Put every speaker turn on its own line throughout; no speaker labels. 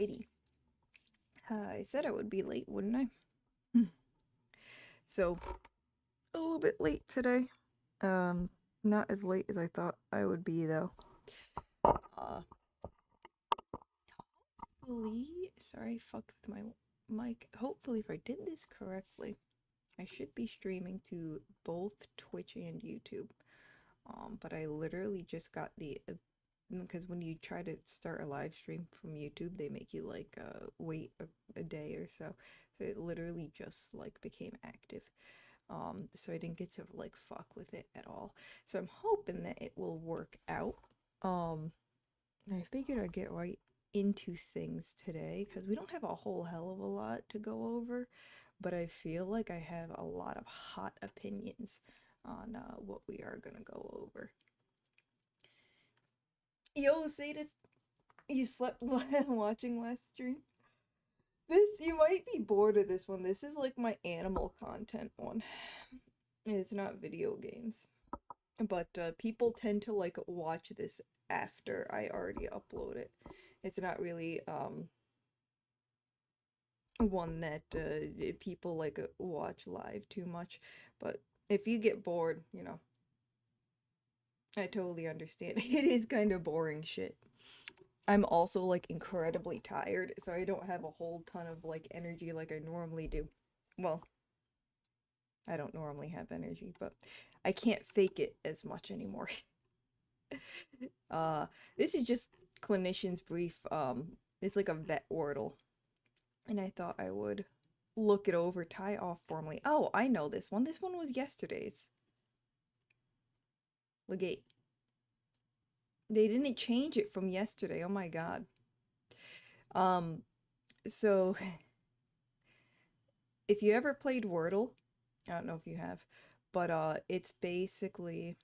Alrighty. I said I would be late, wouldn't I? So, a little bit late today. Not as late as I thought I would be, though. Uh, sorry, I fucked with my mic. Hopefully, if I did this correctly, I should be streaming to both Twitch and YouTube. But I literally just got because when you try to start a live stream from YouTube, they make you like wait a day or so. So it literally just like became active. So I didn't get to like fuck with it at all. So I'm hoping that it will work out. Um, I figured I'd get right into things today because we don't have a whole hell of a lot to go over, but I feel like I have a lot of hot opinions on what we are gonna go over. Yo, Sadis, you slept watching last stream? You might be bored of this one. This is like my animal content one. It's not video games. But people tend to like watch this after I already upload it. It's not really one that people like watch live too much. But if you get bored, I totally understand. It is kind of boring shit. I'm also like incredibly tired, so I don't have a whole ton of like energy like I normally do. Well, I don't normally have energy, but I can't fake it as much anymore. Uh, this is just clinician's brief. It's like a vet wordle, and I thought I would look it over, tie off formally. Oh, I know this one. This one was yesterday's. Legate. They didn't change it from yesterday. Oh my god. Um, so if you ever played Wordle, I don't know if you have, but it's basically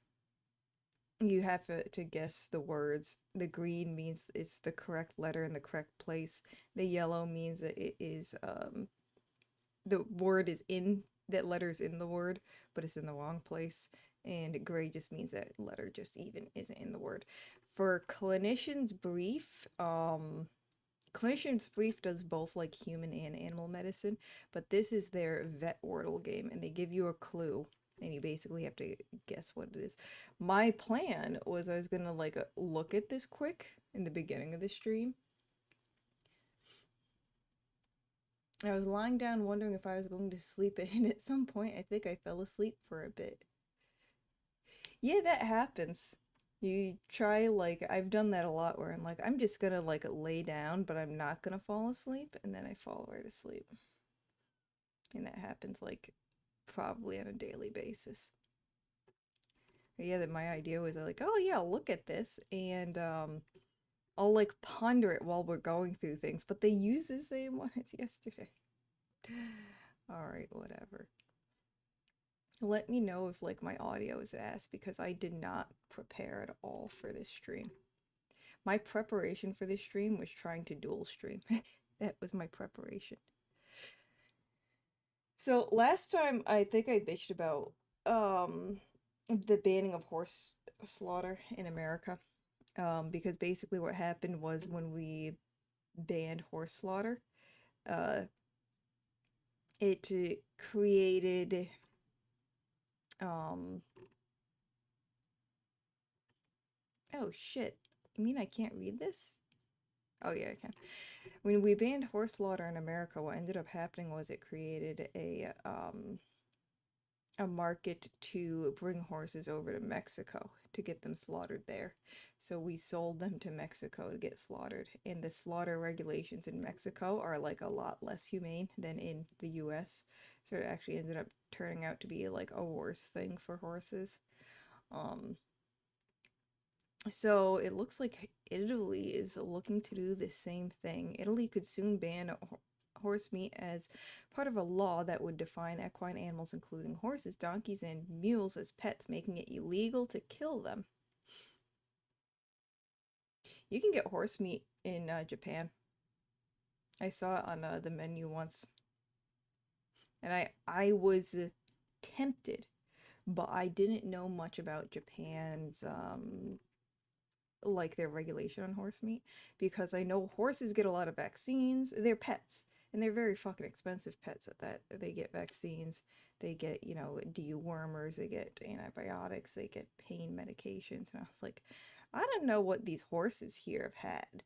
you have to guess the words. The green means it's the correct letter in the correct place. The yellow means that it is the word is in that letter's in the word, but it's in the wrong place. And gray just means that letter just even isn't in the word. For Clinician's Brief does both like human and animal medicine, but this is their vet wordle game, and they give you a clue, and you basically have to guess what it is. My plan was I was gonna like look at this quick in the beginning of the stream. I was lying down wondering if I was going to sleep, and at some point I think I fell asleep for a bit. Yeah, that happens. You try like I've done that a lot where I'm like I'm just gonna like lay down, but I'm not gonna fall asleep, and then I fall right asleep. And that happens like probably on a daily basis. But yeah, that my idea was like, oh yeah, look at this, and I'll like ponder it while we're going through things. But they use the same one as yesterday. All right, whatever. Let me know if like my audio is ass because I did not prepare at all for this stream. My preparation for this stream was trying to dual stream. That was my preparation. So last time I think I bitched about the banning of horse slaughter in America. Because basically what happened was when we banned horse slaughter, uh it created um oh shit. You mean I can't read this? Oh yeah, I can. When we banned horse slaughter in America, what ended up happening was it created a market to bring horses over to Mexico to get them slaughtered there. So we sold them to Mexico to get slaughtered. And the slaughter regulations in Mexico are like a lot less humane than in the US. So it actually ended up turning out to be like a worse thing for horses. Um, so it looks like Italy is looking to do the same thing. Italy could soon ban horse meat as part of a law that would define equine animals, including horses, donkeys, and mules, as pets, making it illegal to kill them. You can get horse meat in Japan. I saw it on the menu once, and I was tempted, but I didn't know much about Japan's like their regulation on horse meat, because I know horses get a lot of vaccines. They're pets, and they're very fucking expensive pets at that. They get vaccines, they get, you know, dewormers, they get antibiotics, they get pain medications. And I was like, I don't know what these horses here have had.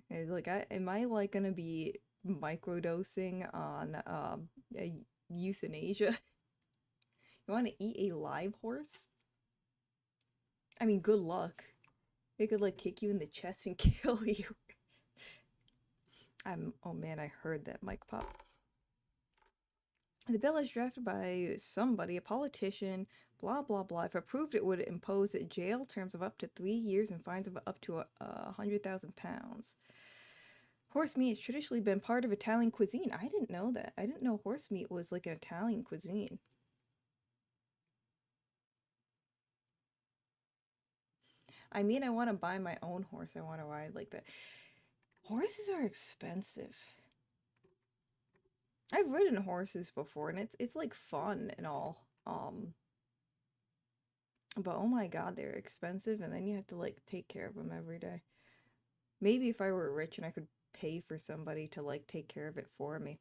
And like, am I like gonna be microdosing on euthanasia? You want to eat a live horse? I mean, good luck. It could like kick you in the chest and kill you. Oh man, I heard that mic pop. The bill is drafted by somebody, a politician, blah blah blah. If approved, it would impose jail terms of up to 3 years and fines of up to £100,000. Horse meat has traditionally been part of Italian cuisine. I didn't know that. I didn't know horse meat was like an Italian cuisine. I mean, I want to buy my own horse. I want to ride like that. Horses are expensive. I've ridden horses before, and it's like fun and all. But oh my god, they're expensive, and then you have to like take care of them every day. Maybe if I were rich and I could pay for somebody to like take care of it for me.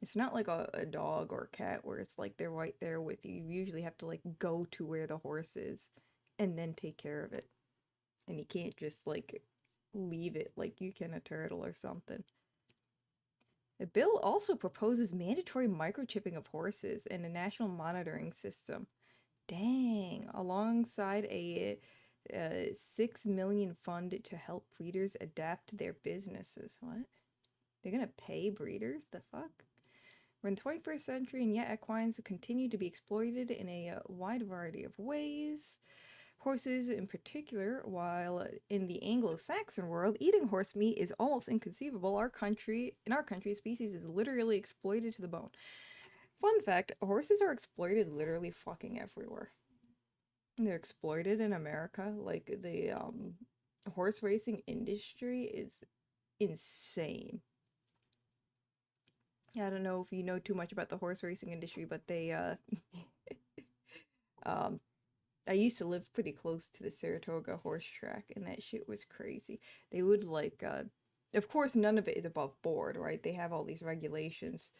It's not like a dog or a cat where it's like they're right there with you. You usually have to like go to where the horse is and then take care of it. And you can't just like leave it like you can a turtle or something. The bill also proposes mandatory microchipping of horses and a national monitoring system. Dang, alongside a 6 million fund to help breeders adapt their businesses. What? They're gonna pay breeders? The fuck? We're in the 21st century, and yet equines continue to be exploited in a wide variety of ways. Horses in particular, while in the Anglo-Saxon world, eating horse meat is almost inconceivable. In our country, species is literally exploited to the bone. Fun fact, horses are exploited literally fucking everywhere. They're exploited in America. Like, the horse racing industry is insane. I don't know if you know too much about the horse racing industry, but they um I used to live pretty close to the Saratoga horse track, and that shit was crazy. They would like of course none of it is above board, right? They have all these regulations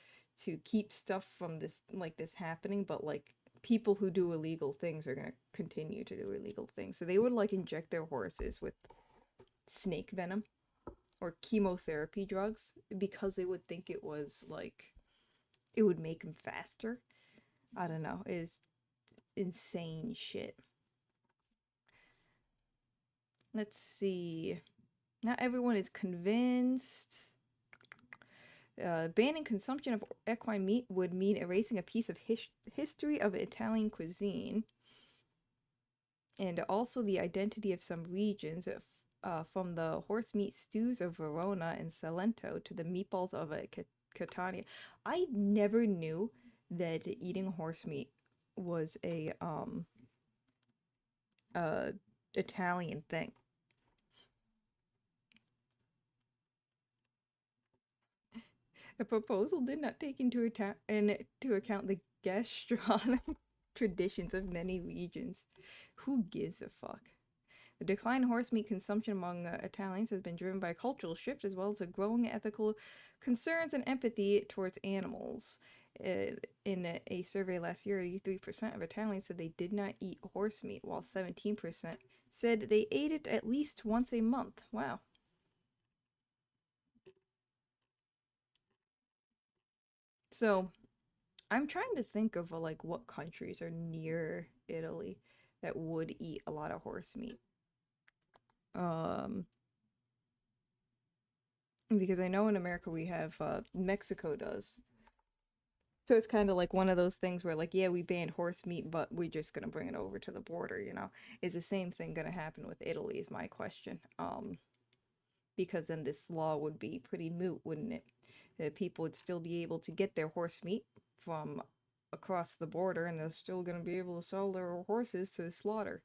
to keep stuff from this happening, but like people who do illegal things are going to continue to do illegal things. So they would like inject their horses with snake venom or chemotherapy drugs because they would think it was like it would make them faster. I don't know. It's insane shit. Let's see. Not everyone is convinced. Banning consumption of equine meat would mean erasing a piece of history of Italian cuisine, and also the identity of some regions, from the horse meat stews of Verona and Salento to the meatballs of Catania. I never knew that eating horse meat was a Italian thing. The proposal did not take into account the gastronomic traditions of many regions. Who gives a fuck? The decline in horse meat consumption among Italians has been driven by a cultural shift as well as a growing ethical concerns and empathy towards animals. In a survey last year, 83% of Italians said they did not eat horse meat, while 17% said they ate it at least once a month. Wow. So, I'm trying to think of like what countries are near Italy that would eat a lot of horse meat. Um, because I know in America we have Mexico does. So it's kind of like one of those things where like, yeah, we banned horse meat, but we're just gonna bring it over to the border, you know? Is the same thing gonna happen with Italy is my question. Because then this law would be pretty moot, wouldn't it? People would still be able to get their horse meat from across the border, and they're still going to be able to sell their horses to slaughter.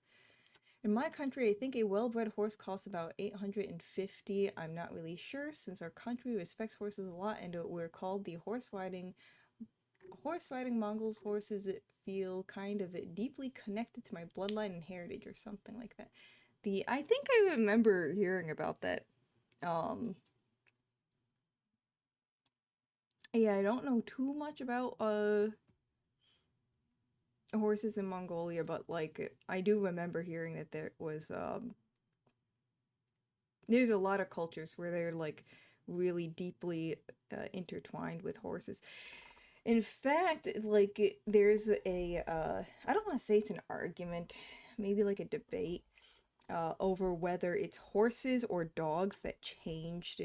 In my country, I think a well-bred horse costs about 850. I'm not really sure, since our country respects horses a lot, and we're called the horse riding Mongols. Horses feel kind of deeply connected to my bloodline and heritage, or something like that. I think I remember hearing about that. Um, yeah, I don't know too much about horses in Mongolia, but like I do remember hearing that there was there's a lot of cultures where they're like really deeply intertwined with horses. In fact, like there's a I don't want to say it's an argument, maybe like a debate over whether it's horses or dogs that changed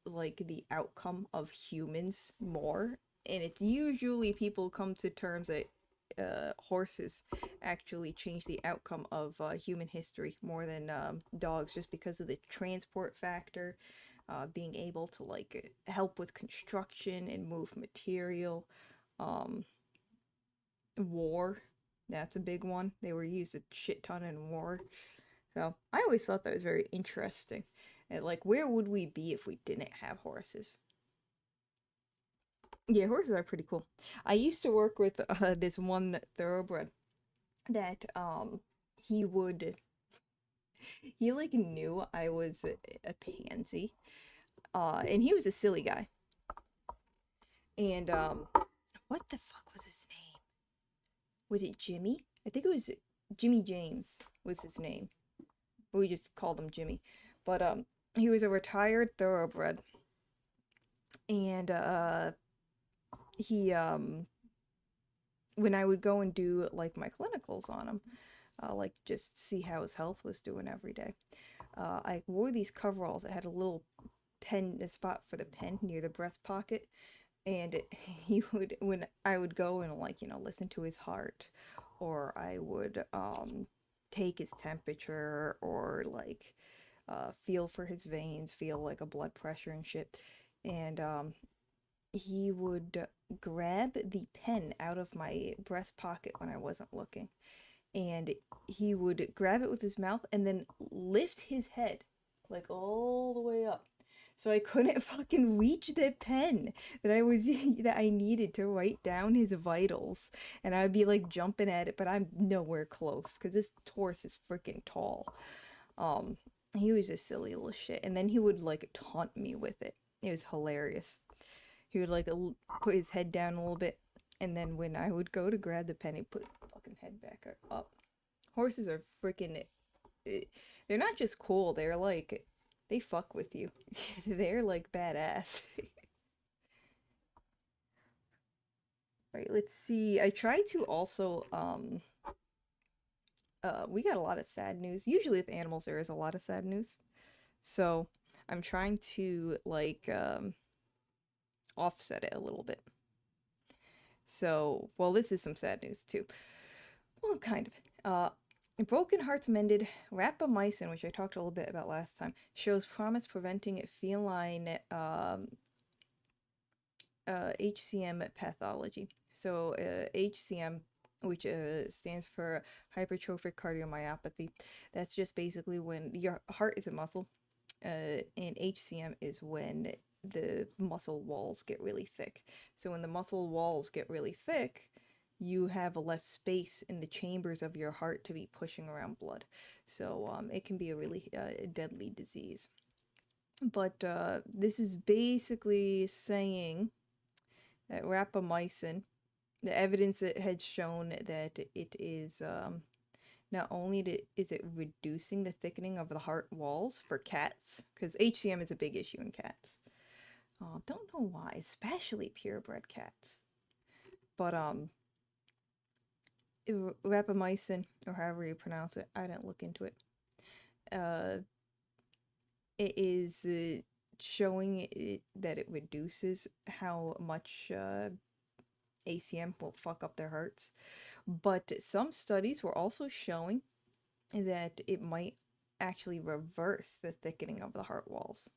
like the outcome of humans more. And it's usually people come to terms that horses actually change the outcome of human history more than dogs, just because of the transport factor, being able to like help with construction and move material. Um, War, that's a big one. They were used a shit ton in war. So I always thought that was very interesting. And like, where would we be if we didn't have horses? Yeah, horses are pretty cool. I used to work with this one thoroughbred that he would he like knew I was a pansy. And he was a silly guy. And what the fuck was his name? Was it Jimmy? I think it was Jimmy James was his name. We just called him Jimmy. But he was a retired thoroughbred, and he when I would go and do like my clinicals on him, like just see how his health was doing every day. I wore these coveralls that had a little pen, a spot for the pen near the breast pocket, and he would, when I would go and like, you know, listen to his heart, or I would take his temperature, or like feel for his veins, feel like a blood pressure and shit. And he would grab the pen out of my breast pocket when I wasn't looking. And he would grab it with his mouth and then lift his head like all the way up. So I couldn't fucking reach the pen that I was that I needed to write down his vitals. And I'd be like jumping at it, but I'm nowhere close because this horse is freaking tall. Um, he was a silly little shit. And then he would like taunt me with it. It was hilarious. He would like put his head down a little bit, and then when I would go to grab the pen, he'd put his fucking head back up. Horses are freaking. They're not just cool. They're like they fuck with you. They're like badass. Right. Let's see. I try to also we got a lot of sad news. Usually with animals there is a lot of sad news. So I'm trying to like offset it a little bit. So, well, this is some sad news too. Well, kind of. Broken Hearts Mended, rapamycin, which I talked a little bit about last time, shows promise preventing feline HCM pathology. So, HCM, which stands for hypertrophic cardiomyopathy, that's just basically when your heart is a muscle, and HCM is when the muscle walls get really thick. So, when the muscle walls get really thick, you have less space in the chambers of your heart to be pushing around blood. So it can be a really deadly disease. But this is basically saying that rapamycin, the evidence it had shown that it is not only is it reducing the thickening of the heart walls for cats, because HCM is a big issue in cats. Don't know why, especially purebred cats. But rapamycin, or however you pronounce it, I didn't look into it. Uh, it is showing that it reduces how much ACM will fuck up their hearts. But some studies were also showing that it might actually reverse the thickening of the heart walls.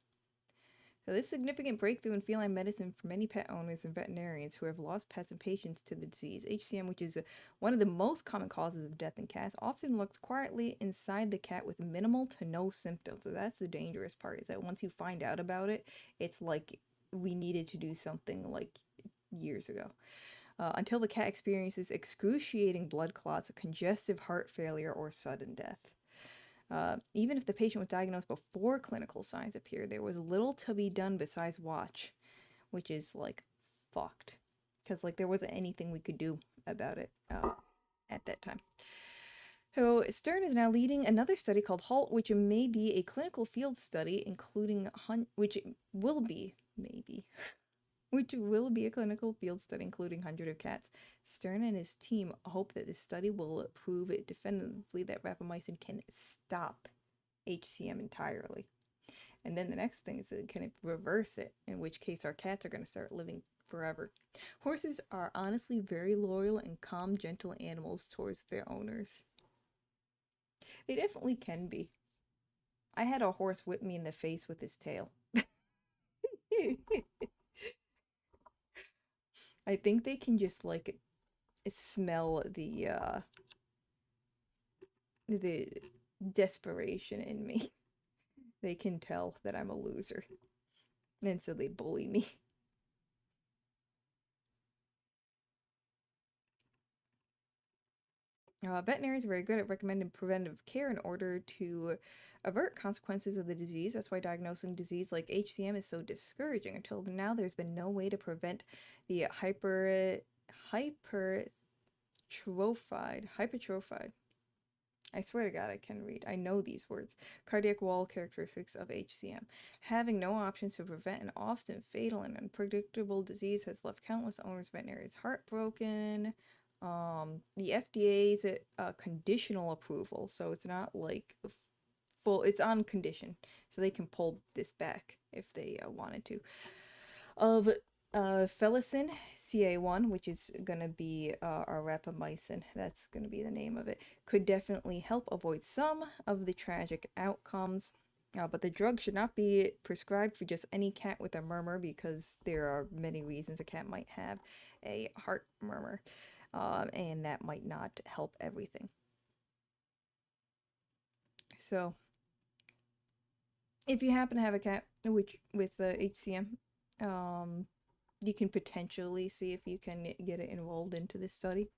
So this significant breakthrough in feline medicine for many pet owners and veterinarians who have lost pets and patients to the disease. HCM, which is one of the most common causes of death in cats, often lurks quietly inside the cat with minimal to no symptoms. So that's the dangerous part, is that once you find out about it, it's like we needed to do something like years ago. Until the cat experiences excruciating blood clots, congestive heart failure, or sudden death. Even if the patient was diagnosed before clinical signs appeared, there was little to be done besides watch, which is like fucked, because like there wasn't anything we could do about it at that time. So Stern is now leading another study called HALT, which may be a clinical field study, which will be maybe which will be a clinical field study including hundreds of cats. Stern and his team hope that this study will prove it definitively that rapamycin can stop HCM entirely. And then the next thing is, can it reverse it? In which case, our cats are going to start living forever. Horses are honestly very loyal and calm, gentle animals towards their owners. They definitely can be. I had a horse whip me in the face with his tail. I think they can just like smell the desperation in me. They can tell that I'm a loser. And so they bully me. Veterinarians are very good at recommending preventive care in order to avert consequences of the disease. That's why diagnosing disease like HCM is so discouraging. Until now, there's been no way to prevent the hypertrophied. I swear to God, I can read. I know these words. Cardiac wall characteristics of HCM. Having no options to prevent an often fatal and unpredictable disease has left countless owners, veterinarians heartbroken. The FDA's conditional approval, so it's not like full. It's on condition, so they can pull this back if they wanted to. Of Felicin CA1, which is going to be our rapamycin, that's going to be the name of it, could definitely help avoid some of the tragic outcomes. But the drug should not be prescribed for just any cat with a murmur, because there are many reasons a cat might have a heart murmur, and that might not help everything. So, if you happen to have a cat with HCM, you can potentially see if you can get it enrolled into this study.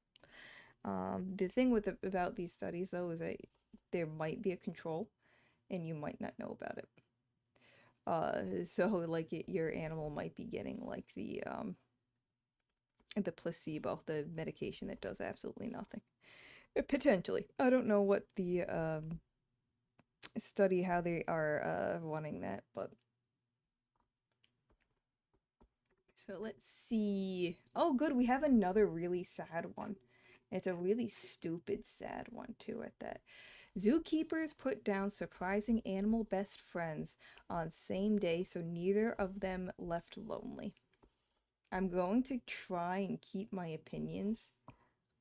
The thing about these studies, though, is that there might be a control, and you might not know about it. So like your animal might be getting like the placebo, the medication that does absolutely nothing. Potentially, I don't know what the study how they are running that, but. So let's see. Oh, good. We have another really sad one. It's a really stupid, sad one, too, at that. Zookeepers put down surprising animal best friends on same day so neither of them left lonely. I'm going to try and keep my opinions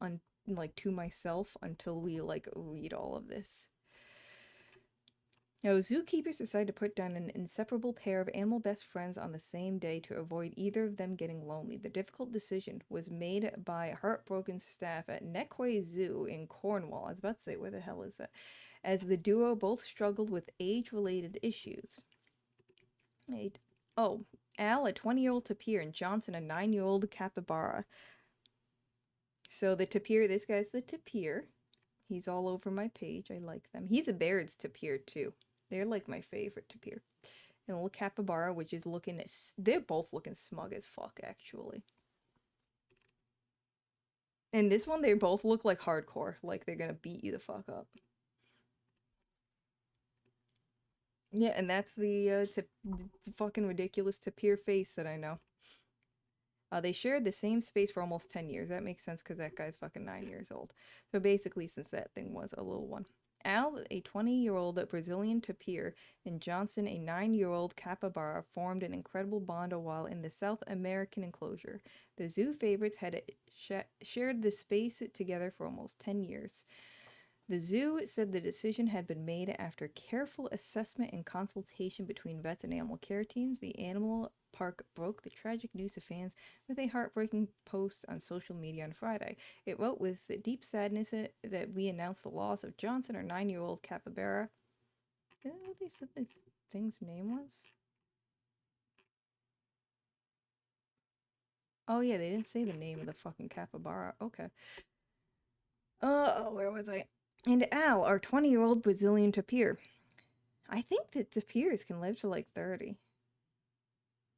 on like to myself until we like read all of this. Now, zookeepers decided to put down an inseparable pair of animal best friends on the same day to avoid either of them getting lonely. The difficult decision was made by heartbroken staff at Nequay Zoo in Cornwall. I was about to say, where the hell is that? As the duo both struggled with age-related issues. Oh, Al, a 20-year-old tapir, and Johnson, a 9-year-old capybara. So the tapir, this guy's the tapir. He's all over my page. I like them. He's a Baird's tapir, too. They're like my favorite tapir. And a little capybara, which is looking they're both looking smug as fuck, actually. And this one, they both look like hardcore, like they're gonna beat you the fuck up. Yeah, and that's the fucking ridiculous tapir face that I know. They shared the same space for almost 10 years. That makes sense because that guy's fucking 9 years old. So basically, since that thing was a little one. Al, a 20-year-old Brazilian tapir, and Johnson, a 9-year-old capybara, formed an incredible bond while in the South American enclosure. The zoo favorites had shared the space together for almost 10 years. The zoo said the decision had been made after careful assessment and consultation between vets and animal care teams. The animal park broke the tragic news to fans with a heartbreaking post on social media on Friday. It wrote, with deep sadness that we announced the loss of Johnson, our 9-year-old capybara. Is that what they said this thing's name was? Oh yeah, they didn't say the name of the fucking capybara. Okay. Where was I? And Al, our 20-year-old Brazilian tapir. I think that tapirs can live to like 30.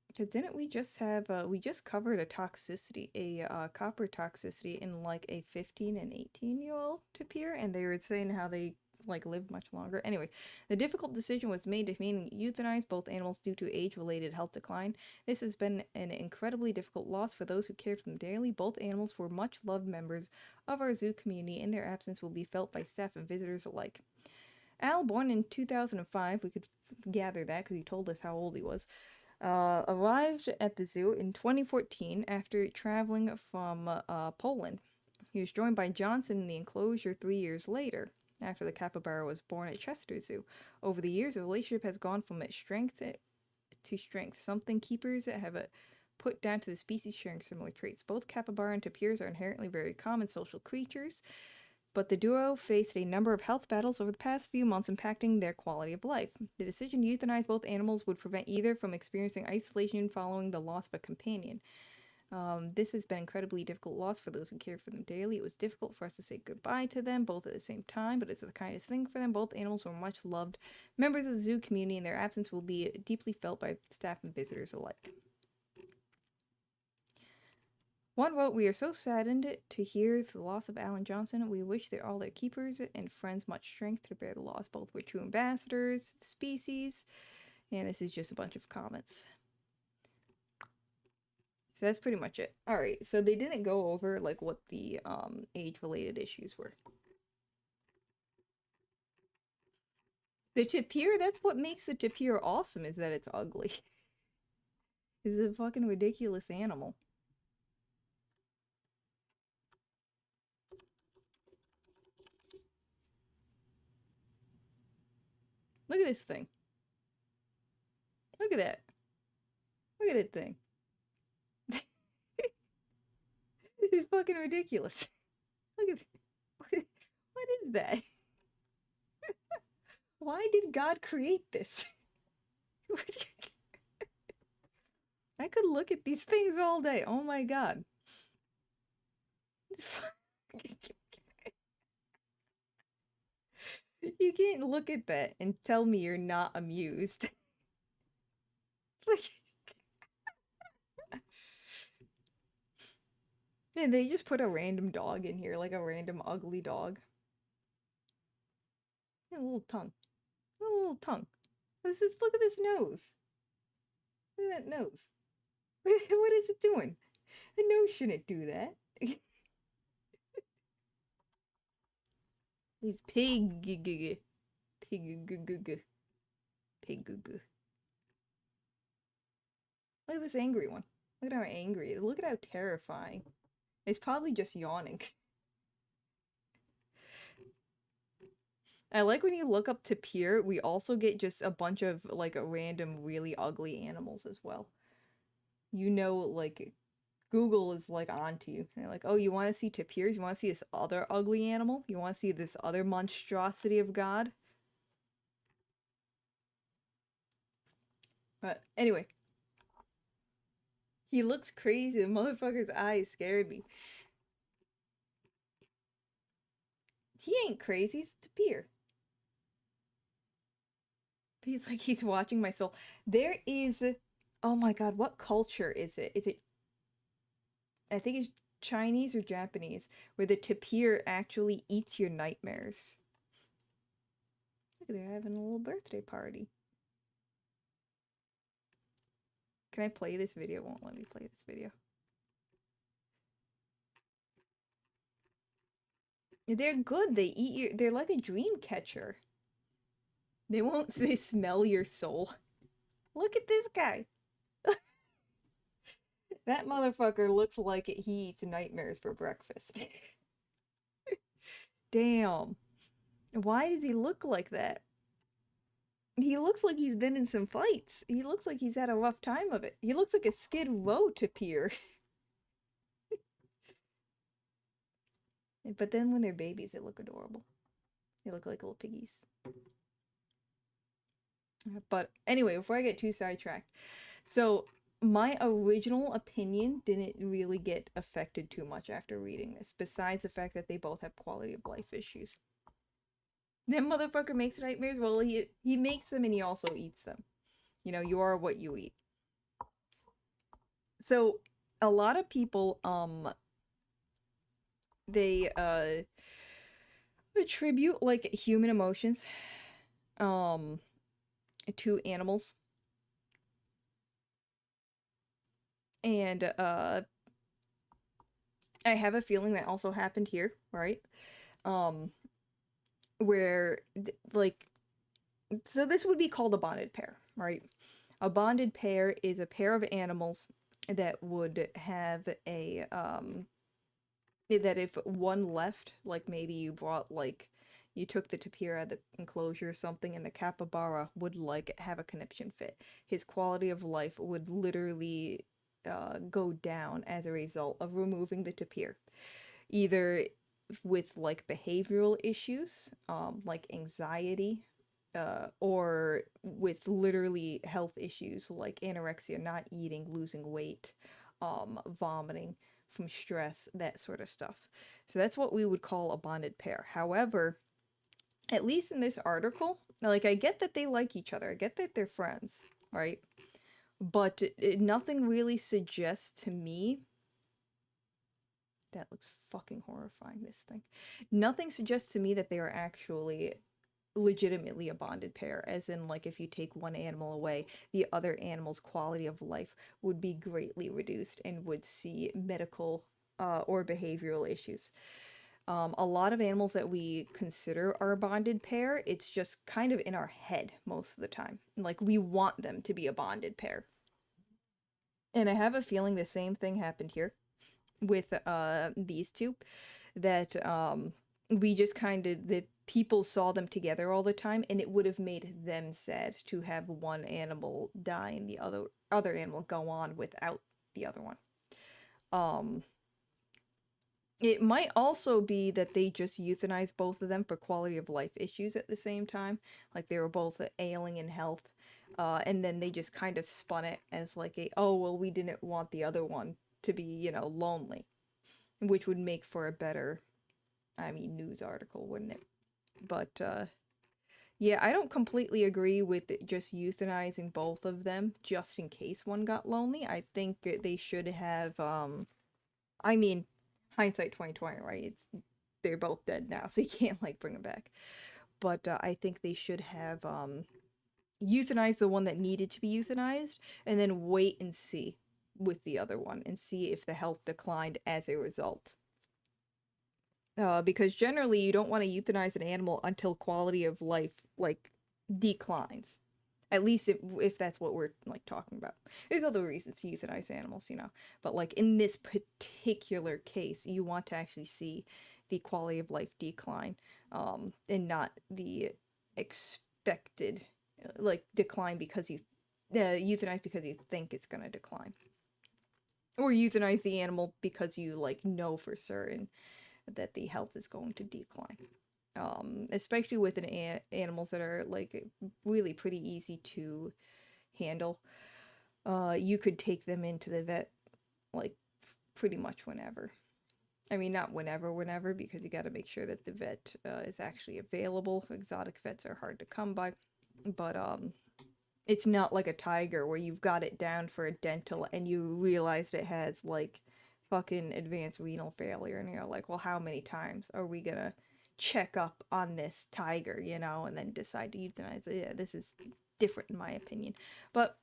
Because didn't we just have, we just covered a toxicity, a copper toxicity in like a 15 and 18-year-old tapir, and they were saying how they like lived much longer. Anyway, the difficult decision was made to euthanize both animals due to age-related health decline. This has been an incredibly difficult loss for those who cared for them daily. Both animals were much loved members of our zoo community, and their absence will be felt by staff and visitors alike. Al, born in 2005, we could gather that because he told us how old he was, arrived at the zoo in 2014 after traveling from Poland. He was joined by Johnson in the enclosure 3 years later, after the capybara was born at Chester Zoo. Over the years, the relationship has gone from strength to strength, something keepers have put down to the species sharing similar traits. Both capybara and tapirs are inherently very common social creatures, but the duo faced a number of health battles over the past few months, impacting their quality of life. The decision to euthanize both animals would prevent either from experiencing isolation following the loss of a companion. This has been an incredibly difficult loss for those who cared for them daily. It was difficult for us to say goodbye to them both at the same time, but it's the kindest thing for them. Both animals were much loved members of the zoo community, and their absence will be deeply felt by staff and visitors alike. One wrote, "We are so saddened to hear the loss of Alan Johnson. We wish all their keepers and friends much strength to bear the loss. Both were true ambassadors, the species." And this is just a bunch of comments. So that's pretty much it. Alright, so they didn't go over like what the age-related issues were. The tapir, that's what makes the tapir awesome, is that it's ugly. It's a fucking ridiculous animal. Look at this thing. Look at that. Look at that thing. It's fucking ridiculous. Look at what is that? Why did God create this? I could look at these things all day. Oh my god. You can't look at that and tell me you're not amused. And they just put a random dog in here, like a random ugly dog. A little tongue. A little tongue. Look at this nose. Look at that nose. What is it doing? The nose shouldn't do that. It's pig. Pig. Pig. Look at this angry one. Look at how angry. Look at how terrifying. It's probably just yawning. I like when you look up tapir, we also get just a bunch of like random really ugly animals as well. You know, like Google is like onto you. They're like, oh, you want to see tapirs? You want to see this other ugly animal? You want to see this other monstrosity of God? But anyway, he looks crazy. The motherfucker's eyes scared me. He ain't crazy. He's a tapir. He's like, he's watching my soul. There is, oh my god, what culture is it? Is it, I think it's Chinese or Japanese, where the tapir actually eats your nightmares. Look, they're having a little birthday party. Can I play this video? It won't let me play this video. They're good. They eat your, they're like a dream catcher. They won't say smell your soul. Look at this guy. That motherfucker looks like he eats nightmares for breakfast. Damn. Why does he look like that? He looks like he's been in some fights. He looks like he's had a rough time of it. He looks like a Skid Row tapir. But then when they're babies, they look adorable. They look like little piggies. But anyway, before I get too sidetracked, so my original opinion didn't really get affected too much after reading this, besides the fact that they both have quality of life issues. That motherfucker makes nightmares. Well, he makes them and he also eats them. You know, you are what you eat. So a lot of people they attribute like human emotions um to animals. And I have a feeling that also happened here, right? Um where like so this would be called a bonded pair, right? A bonded pair is a pair of animals that would have a that if one left, like maybe you brought like you took the tapir out of the enclosure or something, and the capybara would like have a conniption fit. His quality of life would literally go down as a result of removing the tapir, either with like behavioral issues, like anxiety, or with literally health issues like anorexia, not eating, losing weight, vomiting from stress, that sort of stuff. So that's what we would call a bonded pair. However, at least in this article, like I get that they like each other, I get that they're friends, right? But nothing really suggests to me that looks fucking horrifying, this thing. Nothing suggests to me that they are actually legitimately a bonded pair, as in like if you take one animal away, the other animal's quality of life would be greatly reduced and would see medical or behavioral issues. A lot of animals that we consider are a bonded pair, it's just kind of in our head most of the time. Like we want them to be a bonded pair. And I have a feeling the same thing happened here with these two, that we just kind of the people saw them together all the time, and it would have made them sad to have one animal die and the other animal go on without the other one. um it might also be that they just euthanized both of them for quality of life issues at the same time, like they were both ailing in health, and then they just kind of spun it as like a, oh well, we didn't want the other one to be, you know, lonely, which would make for a better, I mean, news article, wouldn't it? But yeah, I don't completely agree with just euthanizing both of them just in case one got lonely. I think they should have I mean, hindsight 2020, right? It's they're both dead now, so you can't like bring them back. But I think they should have euthanized the one that needed to be euthanized and then wait and see with the other one and see if the health declined as a result. Because generally you don't want to euthanize an animal until quality of life like declines. At least if that's what we're like talking about. There's other reasons to euthanize animals, you know, but like in this particular case, you want to actually see the quality of life decline, and not the expected like decline because you euthanize because you think it's gonna decline, or euthanize the animal because you like know for certain that the health is going to decline. Especially with animals that are like really pretty easy to handle. You could take them into the vet like pretty much whenever. I mean, not whenever, because you got to make sure that the vet is actually available. Exotic vets are hard to come by, but it's not like a tiger where you've got it down for a dental and you realized it has like fucking advanced renal failure, and you're like, well, how many times are we gonna check up on this tiger, you know, and then decide to euthanize it? Yeah, this is different in my opinion. But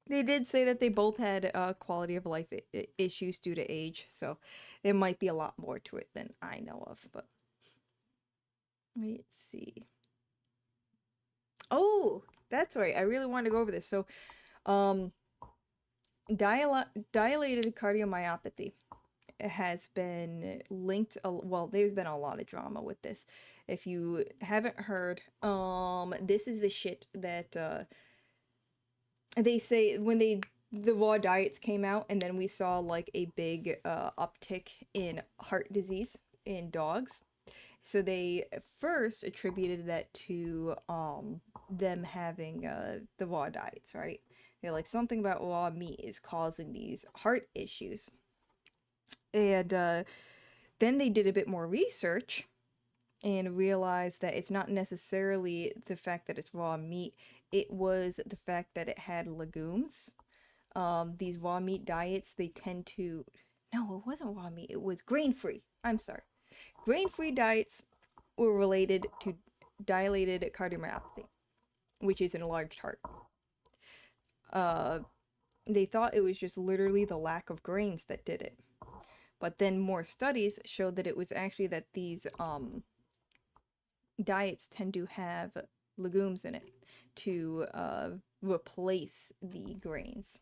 they did say that they both had quality of life issues due to age, so there might be a lot more to it than I know of. But let's see. Oh, that's right. I really wanted to go over this. So, um, dilated cardiomyopathy has been linked. Well, there's been a lot of drama with this. If you haven't heard, this is the shit that they say when the raw diets came out, and then we saw like a big uptick in heart disease in dogs. So they first attributed that to them having the raw diets, right? They're like, something about raw meat is causing these heart issues. And then they did a bit more research, and realized that it's not necessarily the fact that it's raw meat, it was the fact that it had legumes. These raw meat diets, they tend to. No, it wasn't raw meat, it was grain free. I'm sorry. Grain free diets were related to dilated cardiomyopathy, which is an enlarged heart. Uh, they thought it was just literally the lack of grains that did it. But then more studies showed that it was actually that these diets tend to have legumes in it to replace the grains.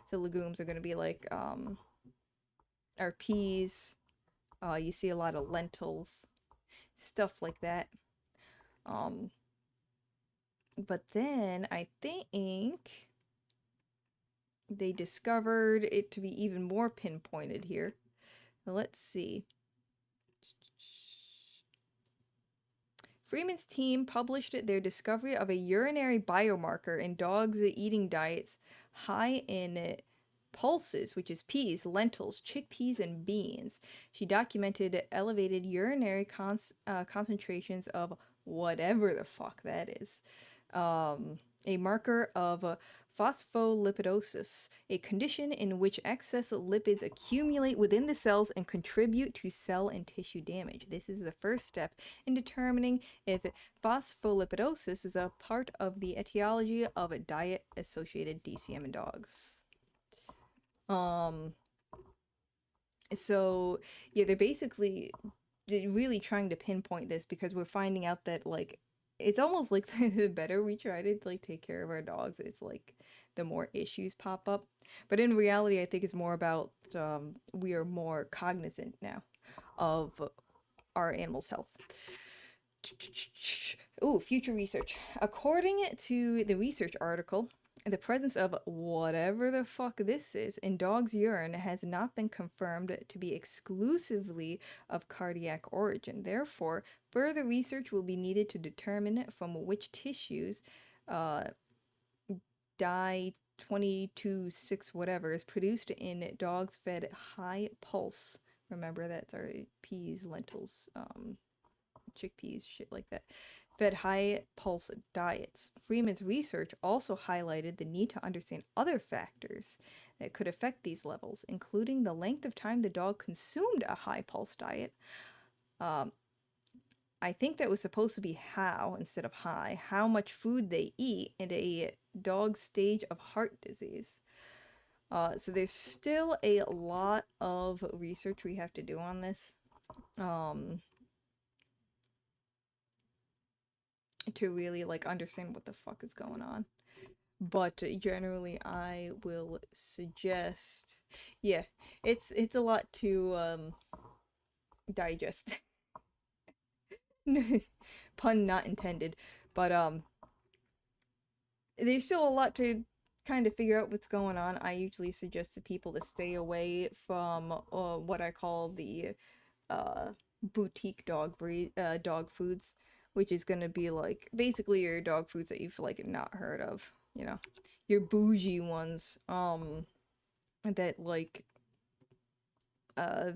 So legumes are going to be like our peas. You see a lot of lentils, stuff like that. Um, but then I think they discovered it to be even more pinpointed here. Let's see. Freeman's team published their discovery of a urinary biomarker in dogs' eating diets high in pulses, which is peas, lentils, chickpeas, and beans. She documented elevated urinary concentrations of whatever the fuck that is. A marker of phospholipidosis, a condition in which excess lipids accumulate within the cells and contribute to cell and tissue damage. This is the first step in determining if phospholipidosis is a part of the etiology of a diet-associated DCM in dogs. So yeah, they're basically really trying to pinpoint this because we're finding out that like it's almost like the better we try to like take care of our dogs, it's like the more issues pop up. But in reality, I think it's more about we are more cognizant now of our animals' health. Ooh, future research. According to the research article, the presence of whatever the fuck this is in dogs' urine has not been confirmed to be exclusively of cardiac origin. Therefore, further research will be needed to determine from which tissues di 22-6 whatever is produced in dogs fed high pulse. Remember, that's our peas, lentils, chickpeas, shit like that, fed high pulse diets. Freeman's research also highlighted the need to understand other factors that could affect these levels, including the length of time the dog consumed a high pulse diet. I think that was supposed to be how instead of high, how much food they eat, and a dog's stage of heart disease. So there's still a lot of research we have to do on this. To really like understand what the fuck is going on. But generally I will suggest, yeah, it's a lot to digest. Pun not intended. But there's still a lot to kind of figure out what's going on. I usually suggest to people to stay away from what I call the boutique dog foods, which is gonna be like basically your dog foods that you've like not heard of, you know, your bougie ones, that like uh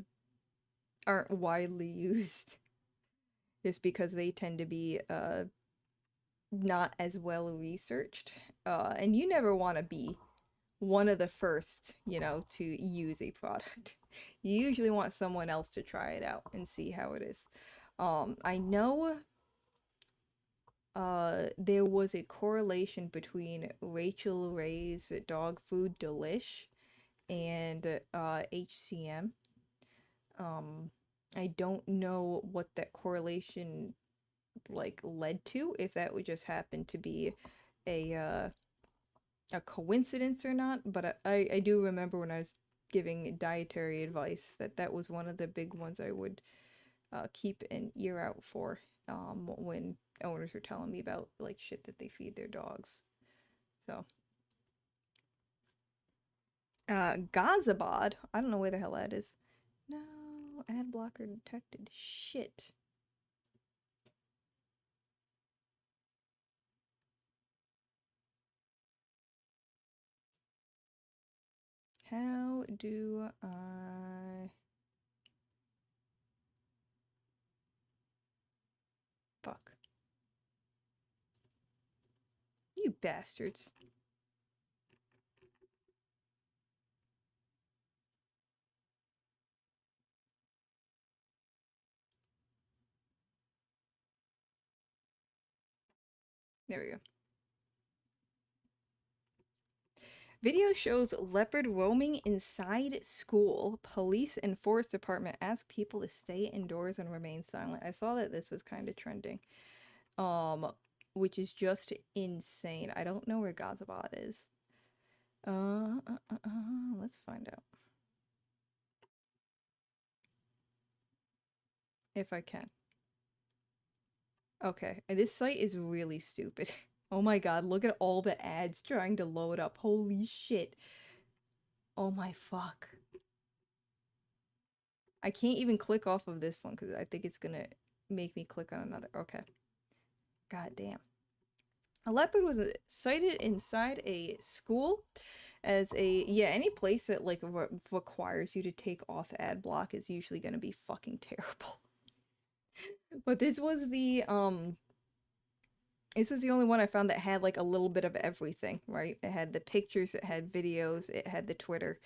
aren't widely used just because they tend to be not as well researched. And you never want to be one of the first, you know, to use a product. You usually want someone else to try it out and see how it is. I know there was a correlation between Rachel Ray's dog food delish and HCM. I don't know what that correlation like led to, if that would just happen to be a coincidence or not, but I do remember when I was giving dietary advice that that was one of the big ones I would keep an ear out for when owners were telling me about like shit that they feed their dogs. So, Gazabod, I don't know where the hell that is. No, ad blocker detected. Shit. How do I... You bastards. There we go. Video shows leopard roaming inside school. Police and forest department ask people to stay indoors and remain silent. I saw that this was kind of trending. Which is just insane. I don't know where Gazabad is. Let's find out. If I can. Okay, this site is really stupid. Oh my god, look at all the ads trying to load up. Holy shit. Oh my fuck. I can't even click off of this one because I think it's gonna make me click on another. Okay. God damn. A leopard was sighted inside a school as any place that like requires you to take off ad block is usually gonna be fucking terrible. But this was the only one I found that had like a little bit of everything, right? It had the pictures, it had videos, it had the Twitter.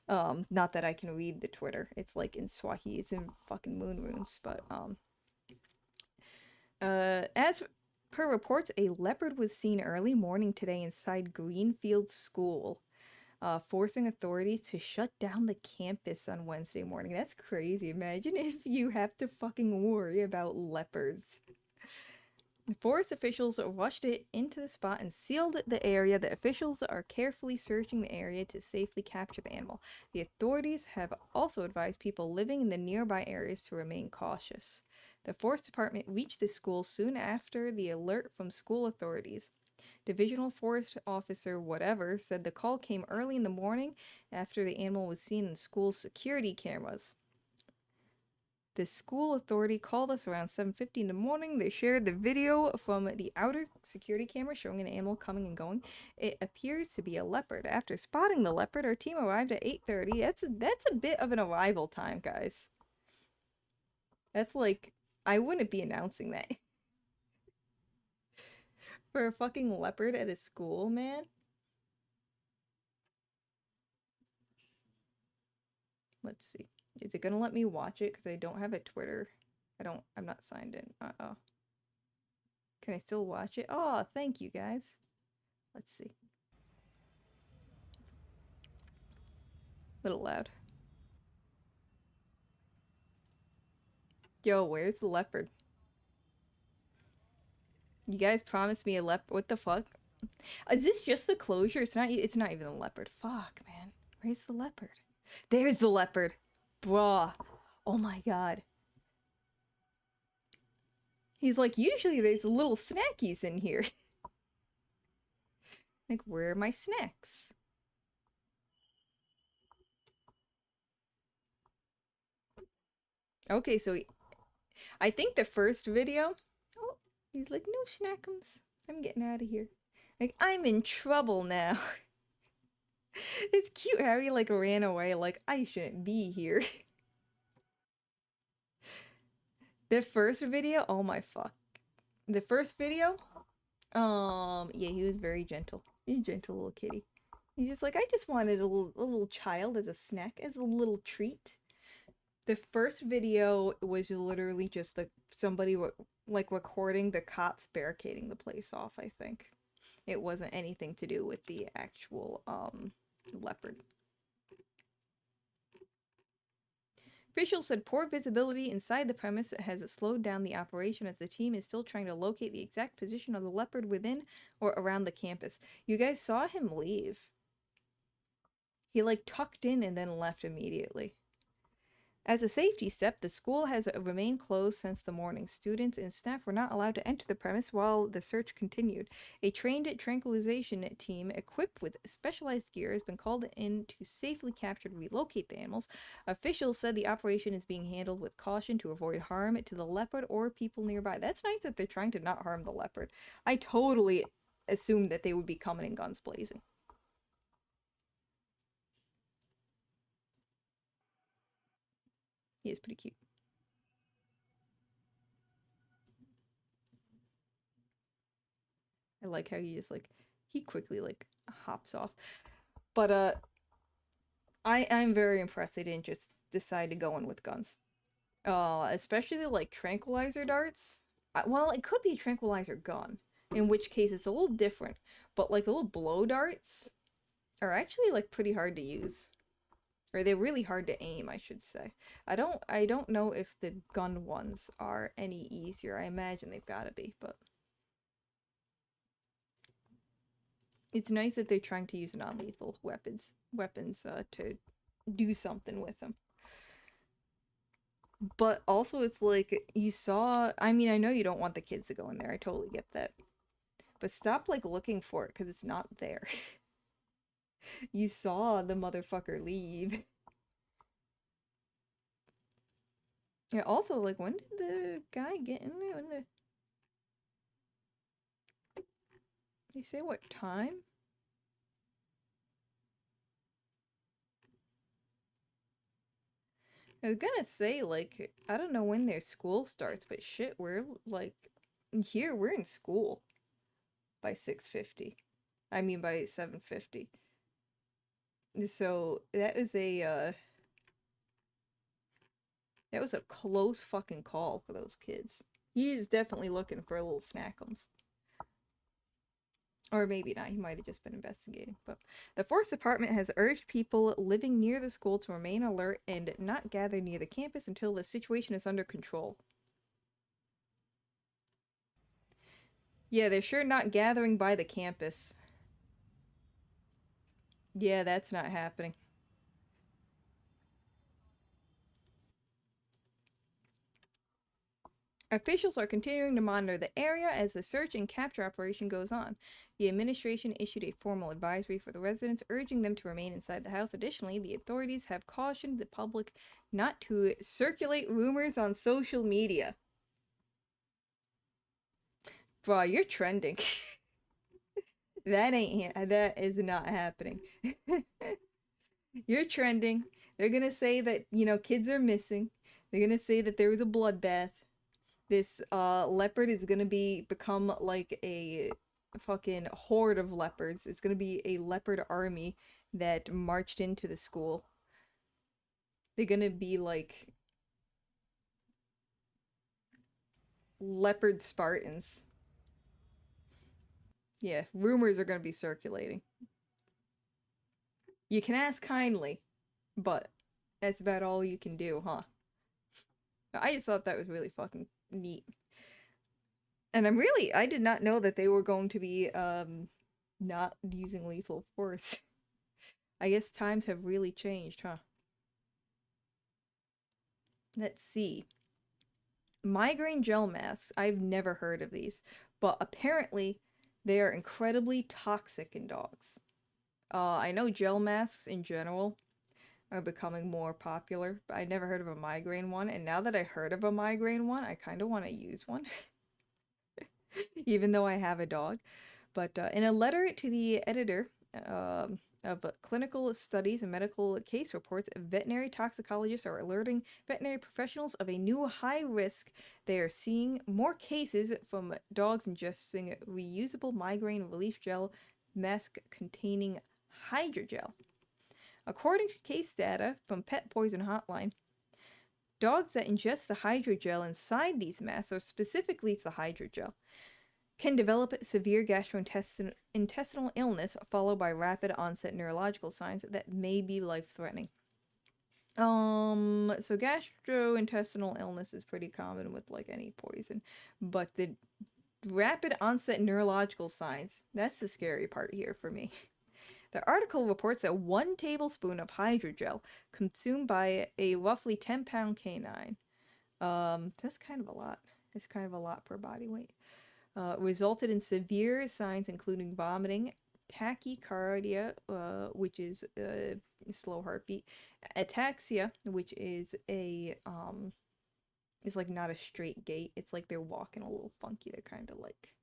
Not that I can read the Twitter. It's like in Swahili, it's in fucking moon runes, but as per reports, a leopard was seen early morning today inside Greenfield School, forcing authorities to shut down the campus on Wednesday morning. That's crazy. Imagine if you have to fucking worry about leopards. Forest officials rushed it into the spot and sealed the area. The officials are carefully searching the area to safely capture the animal. The authorities have also advised people living in the nearby areas to remain cautious. The Forest Department reached the school soon after the alert from school authorities. Divisional Forest Officer whatever said the call came early in the morning after the animal was seen in the school's security cameras. The school authority called us around 7:50 in the morning. They shared the video from the outer security camera showing an animal coming and going. It appears to be a leopard. After spotting the leopard, our team arrived at 8:30. That's a bit of an arrival time, guys. That's like, I wouldn't be announcing that. For a fucking leopard at a school, man. Let's see. Is it gonna let me watch it? Because I don't have a Twitter. I'm not signed in. Uh-oh. Can I still watch it? Oh, thank you guys. Let's see. Little loud. Yo, where's the leopard? You guys promised me a leopard. What the fuck? Is this just the closure? It's not even a leopard. Fuck, man. Where's the leopard? There's the leopard. Bruh. Oh my god. He's like, usually there's little snackies in here. Like, where are my snacks? Okay, so I think the first video, oh, he's like, no snackums. I'm getting out of here. Like, I'm in trouble now. It's cute how he like ran away like, I shouldn't be here. The first video, oh my fuck. The first video, yeah, he was very gentle. He's a gentle little kitty. He's just like, I just wanted a little child as a snack, as a little treat. The first video was literally just like somebody like recording the cops barricading the place off, I think. It wasn't anything to do with the actual leopard. Officials said poor visibility inside the premise has slowed down the operation as the team is still trying to locate the exact position of the leopard within or around the campus. You guys saw him leave. He like tucked in and then left immediately. As a safety step, the school has remained closed since the morning. Students and staff were not allowed to enter the premise while the search continued. A trained tranquilization team equipped with specialized gear has been called in to safely capture and relocate the animals. Officials said the operation is being handled with caution to avoid harm to the leopard or people nearby. That's nice that they're trying to not harm the leopard. I totally assumed that they would be coming in guns blazing. He is pretty cute. I like how he just like He quickly like hops off. But I'm very impressed they didn't just decide to go in with guns. Especially like tranquilizer darts. Well, it could be a tranquilizer gun, in which case it's a little different. But like the little blow darts are actually like pretty hard to use. Or they're really hard to aim, I should say. I don't know if the gun ones are any easier. I imagine they've got to be, but it's nice that they're trying to use non-lethal weapons to do something with them. But also it's like you saw, I mean, I know you don't want the kids to go in there. I totally get that. But stop like looking for it because it's not there. You saw the motherfucker leave. Yeah, also like when did the guy get in there? When they say what time? I was gonna say, like, I don't know when their school starts, but shit, we're like, here, we're in school by 6:50. I mean, by 7:50. So that was a close fucking call for those kids. He's definitely looking for a little snackums. Or maybe not, he might have just been investigating. But the Forest Department has urged people living near the school to remain alert and not gather near the campus until the situation is under control. Yeah, they're sure not gathering by the campus. Yeah, that's not happening. Officials are continuing to monitor the area as the search and capture operation goes on. The administration issued a formal advisory for the residents, urging them to remain inside the house. Additionally, the authorities have cautioned the public not to circulate rumors on social media. Bro, you're trending. That is not happening. You're trending. They're gonna say that, kids are missing. They're gonna say that there was a bloodbath. This leopard is gonna become like a fucking horde of leopards. It's gonna be a leopard army that marched into the school. They're gonna be like leopard Spartans. Yeah, rumors are gonna be circulating. You can ask kindly, but that's about all you can do, huh? I just thought that was really fucking neat. And I did not know that they were going to be not using lethal force. I guess times have really changed, huh? Let's see. Migraine gel masks. I've never heard of these, but apparently they are incredibly toxic in dogs. I know gel masks in general are becoming more popular, but I never heard of a migraine one, and now that I heard of a migraine one, I kind of want to use one, even though I have a dog. But in a letter to the editor of clinical studies and medical case reports, veterinary toxicologists are alerting veterinary professionals of a new high risk. They are seeing more cases from dogs ingesting reusable migraine relief gel mask containing hydrogel. According to case data from Pet Poison Hotline, dogs that ingest the hydrogel inside these masks, or specifically it's the hydrogel, can develop severe gastrointestinal illness followed by rapid onset neurological signs that may be life-threatening. So gastrointestinal illness is pretty common with like any poison, but the rapid onset neurological signs, that's the scary part here for me. The article reports that 1 tablespoon of hydrogel consumed by a roughly 10-pound canine, that's kind of a lot. It's kind of a lot per body weight. Resulted in severe signs including vomiting, tachycardia, which is a slow heartbeat, ataxia, which is it's like not a straight gait. It's like they're walking a little funky. They're kind of like,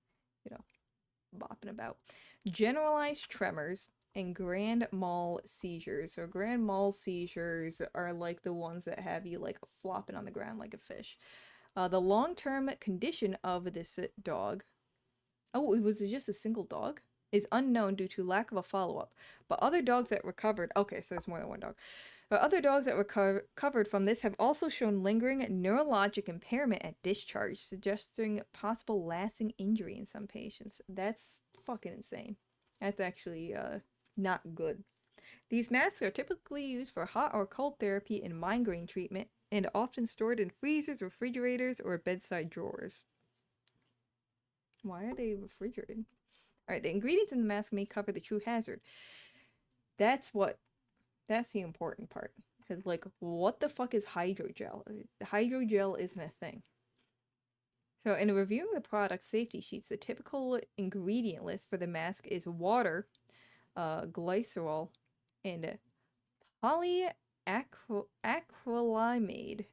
you know, bopping about. Generalized tremors and grand mal seizures. So grand mal seizures are like the ones that have you like flopping on the ground like a fish. The long-term condition of this dog. Oh, was it just a single dog? is unknown due to lack of a follow-up. But other dogs that recovered, okay, so there's more than one dog. But other dogs that recovered from this have also shown lingering neurologic impairment at discharge, suggesting possible lasting injury in some patients. That's fucking insane. That's actually not good. These masks are typically used for hot or cold therapy and migraine treatment and often stored in freezers, refrigerators, or bedside drawers. Why are they refrigerated? Alright, the ingredients in the mask may cover the true hazard. That's the important part. Because, like, what the fuck is hydrogel? Hydrogel isn't a thing. So, in reviewing the product safety sheets, the typical ingredient list for the mask is water, glycerol, and polyacrylamide.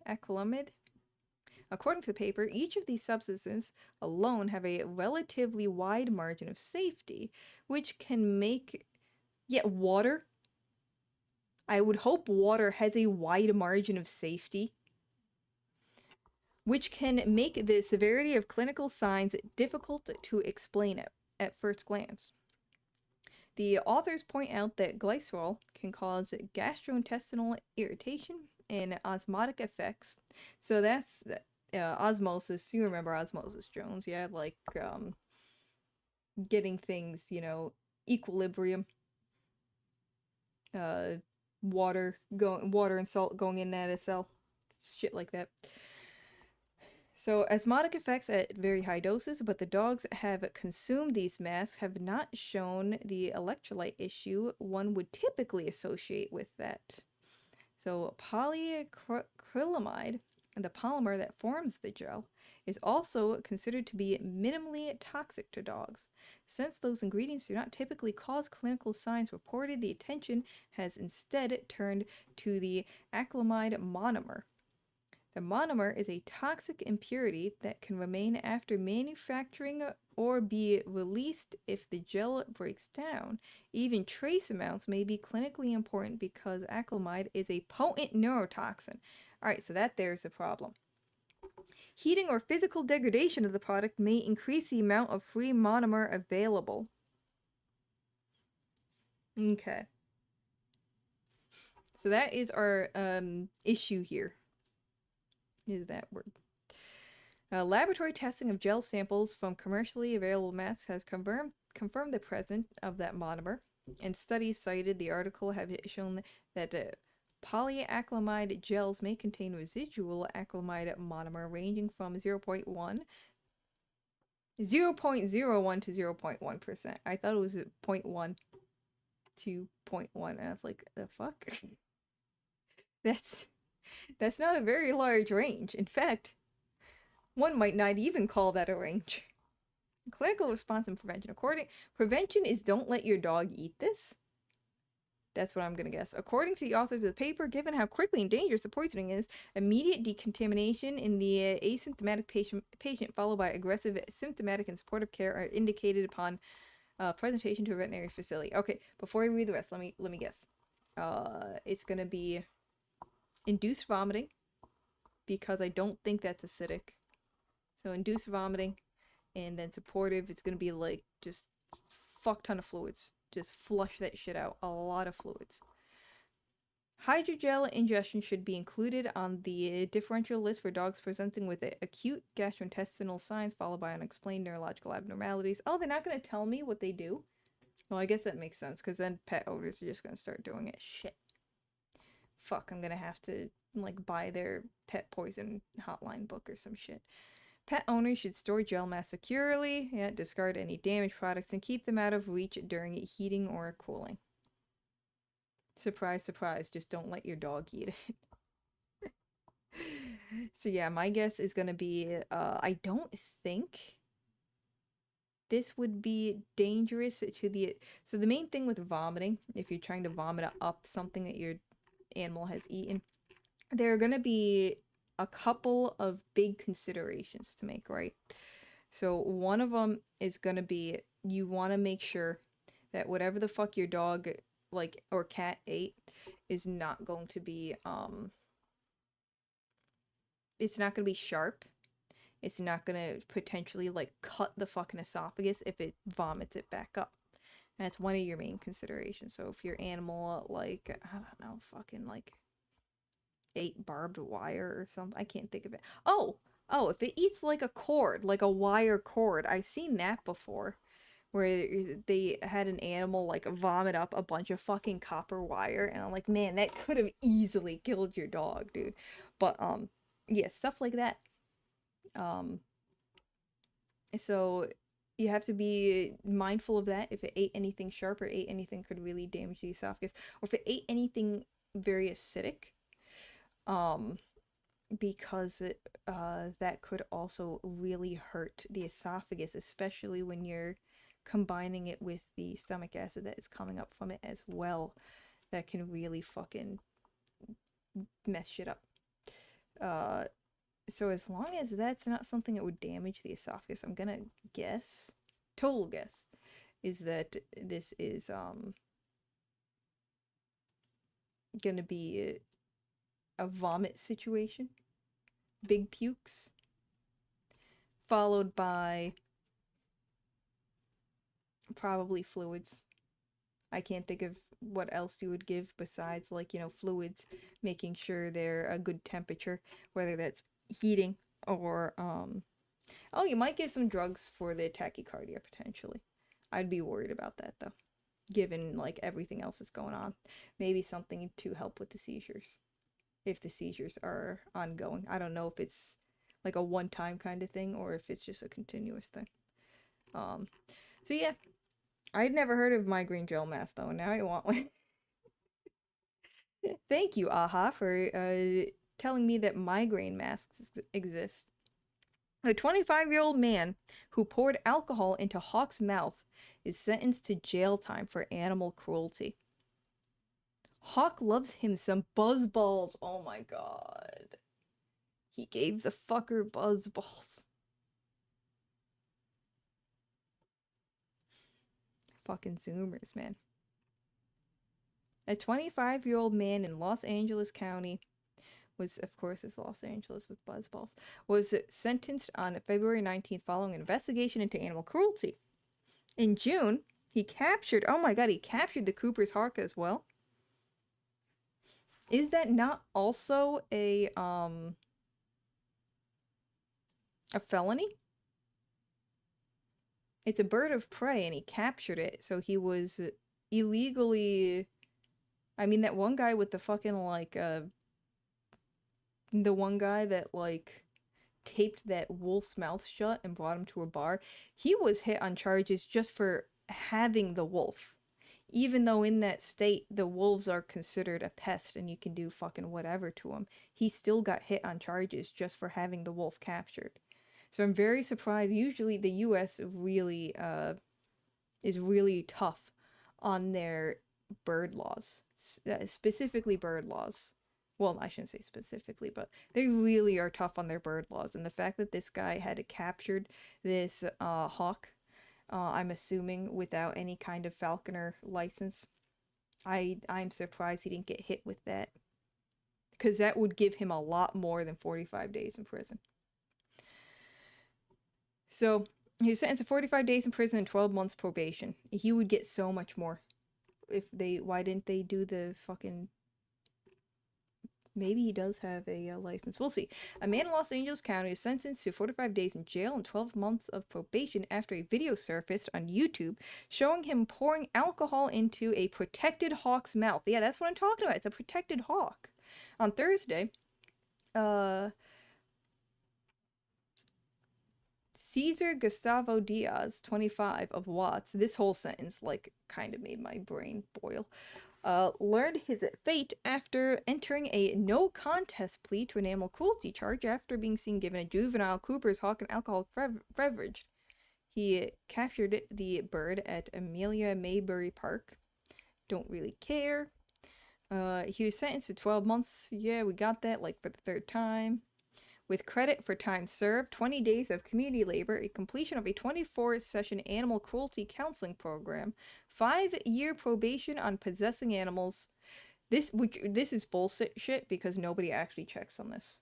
According to the paper, each of these substances alone have a relatively wide margin of safety, which can make... Yeah, water? I would hope water has a wide margin of safety, which can make the severity of clinical signs difficult to explain at first glance. The authors point out that glycerol can cause gastrointestinal irritation and osmotic effects. So that's osmosis. You remember osmosis, Jones? Yeah, like getting things, equilibrium. Water and salt going in at a cell. Shit like that. So, osmotic effects at very high doses, but the dogs have consumed these masks have not shown the electrolyte issue one would typically associate with that. So, polyacrylamide, the polymer that forms the gel, is also considered to be minimally toxic to dogs. Since those ingredients do not typically cause clinical signs reported, the attention has instead turned to the acrylamide monomer. The monomer is a toxic impurity that can remain after manufacturing or be released if the gel breaks down. Even trace amounts may be clinically important because acrylamide is a potent neurotoxin. Alright, so there's the problem. Heating or physical degradation of the product may increase the amount of free monomer available. Okay. So that is our issue here. Is that word. Laboratory testing of gel samples from commercially available masks has confirmed the presence of that monomer, and studies cited the article have shown that polyacrylamide gels may contain residual acrylamide monomer ranging from 0.01 to 0.1%. I thought it was 0.1 to 0.1, and I was like, the fuck? That's not a very large range. In fact, one might not even call that a range. Clinical response and prevention. Prevention is don't let your dog eat this. That's what I'm gonna guess. According to the authors of the paper, given how quickly and dangerous the poisoning is, immediate decontamination in the asymptomatic patient followed by aggressive symptomatic and supportive care are indicated upon presentation to a veterinary facility. Okay, before I read the rest, let me guess. It's gonna be induced vomiting, because I don't think that's acidic. So induced vomiting, and then supportive, it's gonna be like just fuck ton of fluids. Just flush that shit out. A lot of fluids. Hydrogel ingestion should be included on the differential list for dogs presenting with acute gastrointestinal signs followed by unexplained neurological abnormalities. Oh, they're not gonna tell me what they do? Well, I guess that makes sense, because then pet owners are just gonna start doing it. Shit. Fuck, I'm gonna have to, like, buy their pet poison hotline book or some shit. Pet owners should store gel masks securely, discard any damaged products, and keep them out of reach during heating or cooling. Surprise, surprise, just don't let your dog eat it. So yeah, my guess is gonna be, I don't think this would be dangerous to the... So the main thing with vomiting, if you're trying to vomit up something that your animal has eaten, there are gonna be a couple of big considerations to make, right? So one of them is gonna be, you want to make sure that whatever the fuck your dog, like, or cat ate is not going to be, it's not gonna be sharp. It's not gonna potentially, like, cut the fucking esophagus if it vomits it back up. That's one of your main considerations. So if your animal, like, I don't know, fucking, like, ate barbed wire or something, I can't think of it. Oh, if it eats, like, a cord, like a wire cord, I've seen that before. Where they had an animal, like, vomit up a bunch of fucking copper wire, and I'm like, man, that could have easily killed your dog, dude. But, yeah, stuff like that. Um, so you have to be mindful of that. If it ate anything sharp or ate anything could really damage the esophagus, or if it ate anything very acidic, um, because that could also really hurt the esophagus, especially when you're combining it with the stomach acid that is coming up from it as well. That can really fucking mess shit up. Uh, so as long as that's not something that would damage the esophagus, I'm gonna guess, total guess, is that this is gonna be a vomit situation, big pukes, followed by probably fluids. I can't think of what else you would give besides, like, fluids, making sure they're a good temperature, whether that's heating or oh, you might give some drugs for the tachycardia potentially. I'd be worried about that though, given like everything else that's going on. Maybe something to help with the seizures, if the seizures are ongoing. I don't know if it's like a one-time kind of thing or if it's just a continuous thing. Um, so yeah, I'd never heard of migraine gel mask though, and now I want one. Thank you, Aha, for telling me that migraine masks exist. A 25-year-old man who poured alcohol into Hawk's mouth is sentenced to jail time for animal cruelty. Hawk loves him some buzzballs. Oh my god. He gave the fucker buzzballs. Fucking Zoomers, man. A 25-year-old man in Los Angeles County was, of course, it's Los Angeles with buzzballs, was sentenced on February 19th following an investigation into animal cruelty. In June, he captured, oh my god, he captured the Cooper's hawk as well. Is that not also a felony? It's a bird of prey and he captured it, so he was illegally. I mean, that one guy with the fucking, like, the one guy that, like, taped that wolf's mouth shut and brought him to a bar, he was hit on charges just for having the wolf. Even though in that state the wolves are considered a pest and you can do fucking whatever to them, he still got hit on charges just for having the wolf captured. So I'm very surprised. Usually the US really is really tough on their bird laws, specifically bird laws. Well, I shouldn't say specifically, but they really are tough on their bird laws. And the fact that this guy had captured this hawk, I'm assuming without any kind of falconer license, I'm surprised he didn't get hit with that. Because that would give him a lot more than 45 days in prison. So he was sentenced to 45 days in prison and 12 months probation. He would get so much more. Why didn't they do the fucking... Maybe he does have a license. We'll see. A man in Los Angeles County is sentenced to 45 days in jail and 12 months of probation after a video surfaced on YouTube showing him pouring alcohol into a protected hawk's mouth. Yeah, that's what I'm talking about. It's a protected hawk. On Thursday, Cesar Gustavo Diaz, 25, of Watts, this whole sentence, like, kind of made my brain boil, learned his fate after entering a no contest plea to an animal cruelty charge after being seen giving a juvenile Cooper's hawk an alcoholic beverage. He captured the bird at Amelia Mayberry Park. Don't really care. He was sentenced to 12 months. Yeah, we got that, like, for the third time. With credit for time served, 20 days of community labor, a completion of a 24-session animal cruelty counseling program, 5-year probation on possessing animals. This is bullshit shit because nobody actually checks on this.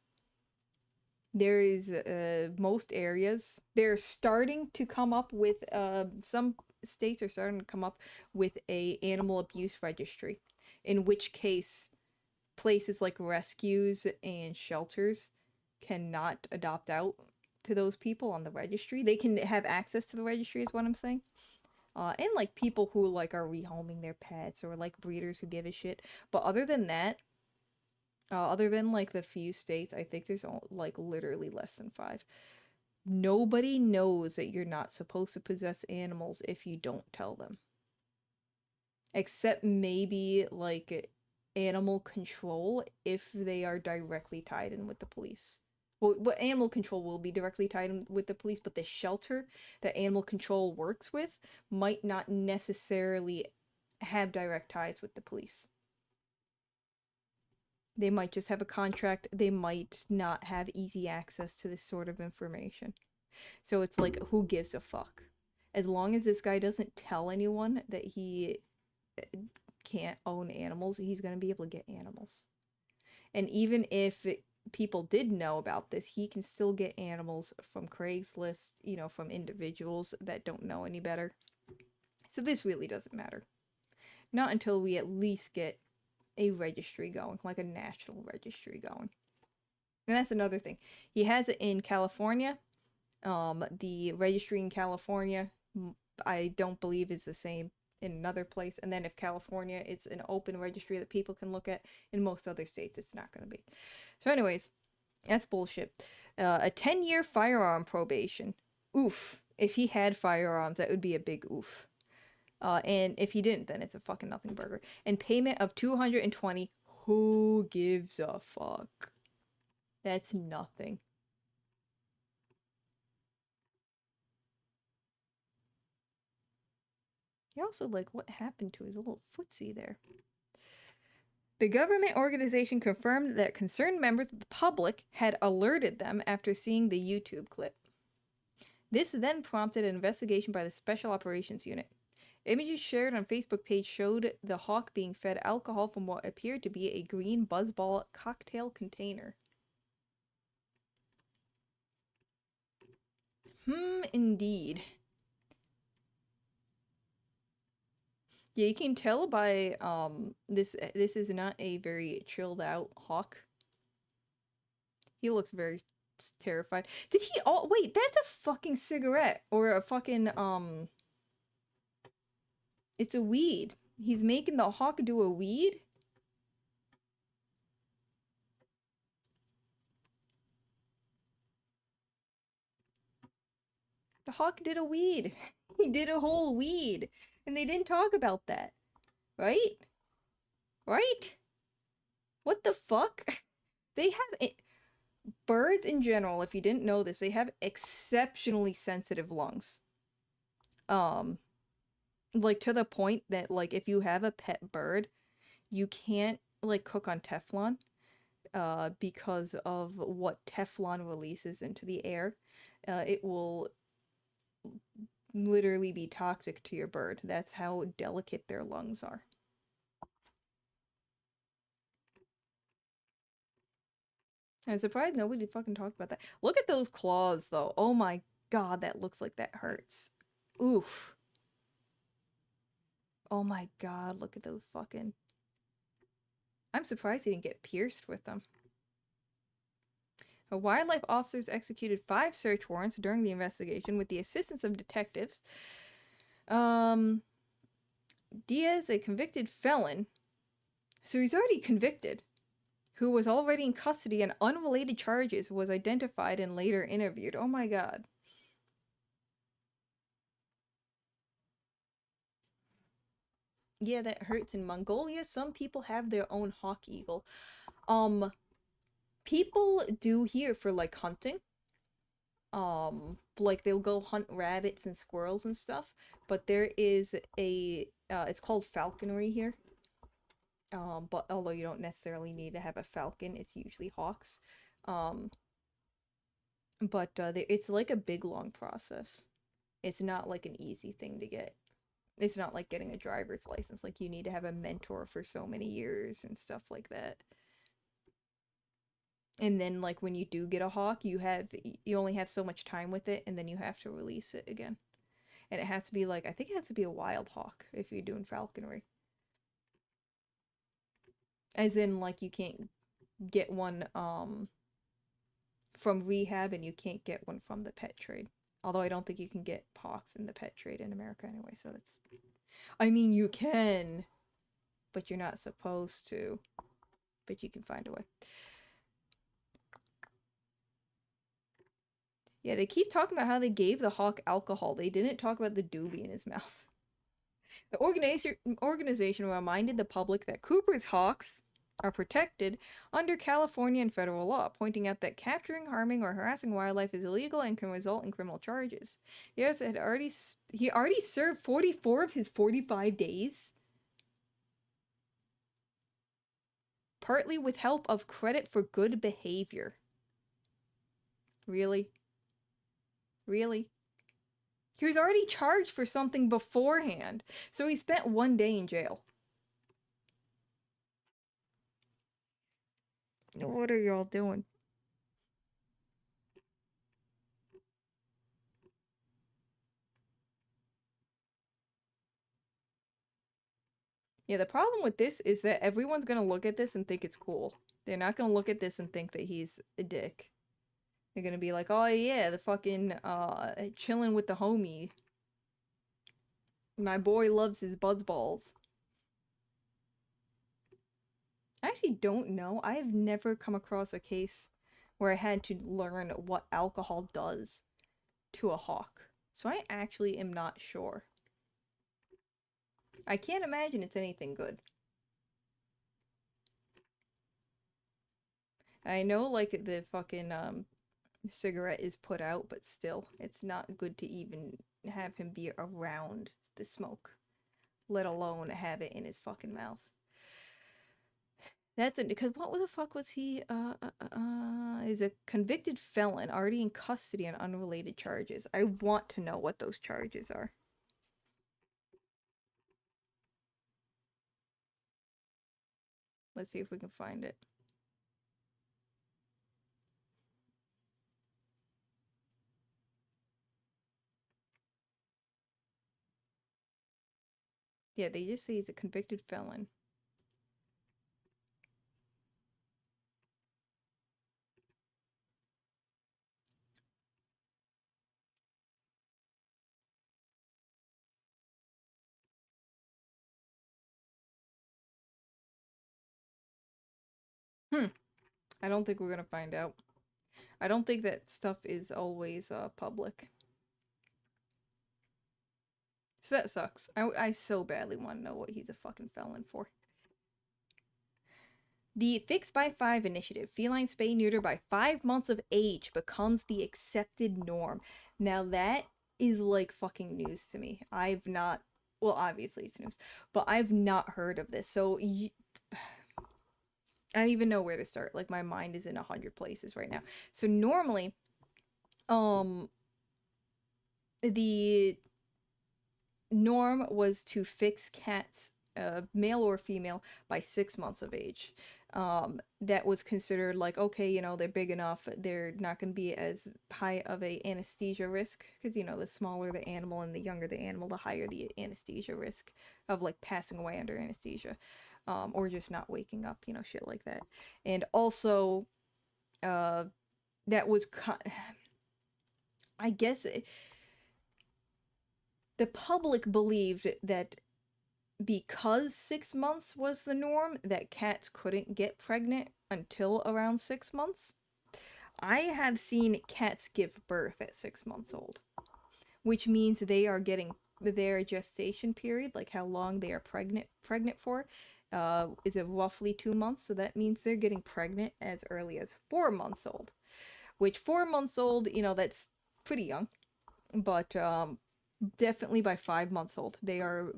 There is most areas they're starting to come up with some states are starting to come up with a animal abuse registry, in which case places like rescues and shelters cannot adopt out to those people on the registry. They can have access to the registry is what I'm saying. And like people who like are rehoming their pets or like breeders who give a shit. But other than that, other than like the few states, I think there's like literally less than 5. Nobody knows that you're not supposed to possess animals if you don't tell them. Except maybe like animal control if they are directly tied in with the police. Well, animal control will be directly tied in with the police, but the shelter that animal control works with might not necessarily have direct ties with the police. They might just have a contract. They might not have easy access to this sort of information. So it's like, who gives a fuck? As long as this guy doesn't tell anyone that he can't own animals, he's going to be able to get animals. And even if people did know about this, he can still get animals from Craigslist, you know, from individuals that don't know any better. So this really doesn't matter. Not until we at least get a registry going, like a national registry going. And that's another thing. He has it in California. The registry in California, I don't believe is the same in another place. And then if California, it's an open registry that people can look at. In most other states, it's not going to be. So anyways, that's bullshit. A 10-year firearm probation. Oof. If he had firearms, that would be a big oof. And if he didn't, then it's a fucking nothing burger. And payment of $220. Who gives a fuck? That's nothing. He also, like, what happened to his little footsie there? The government organization confirmed that concerned members of the public had alerted them after seeing the YouTube clip. This then prompted an investigation by the Special Operations Unit. Images shared on Facebook page showed the hawk being fed alcohol from what appeared to be a green buzzball cocktail container. Indeed. Yeah, you can tell by this is not a very chilled out hawk. He looks very terrified. Did he wait, that's a fucking cigarette or a fucking it's a weed. He's making the hawk do a weed? The hawk did a weed. He did a whole weed. And they didn't talk about that. Right? Right? What the fuck? They have it. Birds in general, if you didn't know this, they have exceptionally sensitive lungs. Like to the point that like if you have a pet bird, you can't like cook on Teflon because of what Teflon releases into the air. It will literally be toxic to your bird. That's how delicate their lungs are. I'm surprised nobody fucking talked about that. Look at those claws, though. Oh my god, that looks like that hurts. Oof. Oh my god, look at those fucking... I'm surprised he didn't get pierced with them. Wildlife officers executed 5 search warrants during the investigation with the assistance of detectives. Diaz, a convicted felon, so he's already convicted, who was already in custody on unrelated charges, was identified and later interviewed. Oh my god. Yeah, that hurts. In Mongolia, some people have their own hawk eagle. People do here for like hunting. Like they'll go hunt rabbits and squirrels and stuff, but there is a it's called falconry here. But although you don't necessarily need to have a falcon, it's usually hawks. But it's like a big long process. It's not like an easy thing to get. It's not like getting a driver's license. Like you need to have a mentor for so many years and stuff like that. And then like when you do get a hawk, you only have so much time with it and then you have to release it again. And it has to be like, I think it has to be a wild hawk if you're doing falconry. As in, like, you can't get one from rehab and you can't get one from the pet trade. Although I don't think you can get hawks in the pet trade in America anyway, so that's... I mean, you can, but you're not supposed to. But you can find a way. Yeah, they keep talking about how they gave the hawk alcohol. They didn't talk about the doobie in his mouth. The organization reminded the public that Cooper's hawks are protected under California and federal law, pointing out that capturing, harming, or harassing wildlife is illegal and can result in criminal charges. Yes, he already served 44 of his 45 days, partly with help of credit for good behavior. Really? Really? He was already charged for something beforehand, so he spent 1 day in jail. What are y'all doing? Yeah, the problem with this is that everyone's gonna look at this and think it's cool. They're not gonna look at this and think that he's a dick. They're gonna be like, oh yeah, the fucking, chilling with the homie. My boy loves his buzzballs. I actually don't know. I have never come across a case where I had to learn what alcohol does to a hawk. So I actually am not sure. I can't imagine it's anything good. I know, like, the fucking, cigarette is put out, but still, it's not good to even have him be around the smoke, let alone have it in his fucking mouth. That's it, because what the fuck was he, is a convicted felon already in custody on unrelated charges. I want to know what those charges are. Let's see if we can find it. Yeah, they just say he's a convicted felon. I don't think we're gonna find out. I don't think that stuff is always, public. So that sucks. I so badly want to know what he's a fucking felon for. The Fix by 5 initiative, feline spay neuter by 5 months of age, becomes the accepted norm. Now that is like fucking news to me. I've not, well, obviously it's news, but I've not heard of this. So I don't even know where to start. Like, my mind is in 100 places right now. So normally, um, the norm was to fix cats, male or female, by 6 months of age. That was considered like, okay, you know, they're big enough, they're not going to be as high of a anesthesia risk, because, you know, the smaller the animal and the younger the animal, the higher the anesthesia risk of, like, passing away under anesthesia, or just not waking up, you know, shit like that. And also, that was I guess the public believed that because 6 months was the norm, that cats couldn't get pregnant until around 6 months. I have seen cats give birth at 6 months old, which means they are getting their gestation period, like how long they are pregnant for, is a roughly 2 months. So that means they're getting pregnant as early as 4 months old, which 4 months old, you know, that's pretty young, but definitely by 5 months old, they are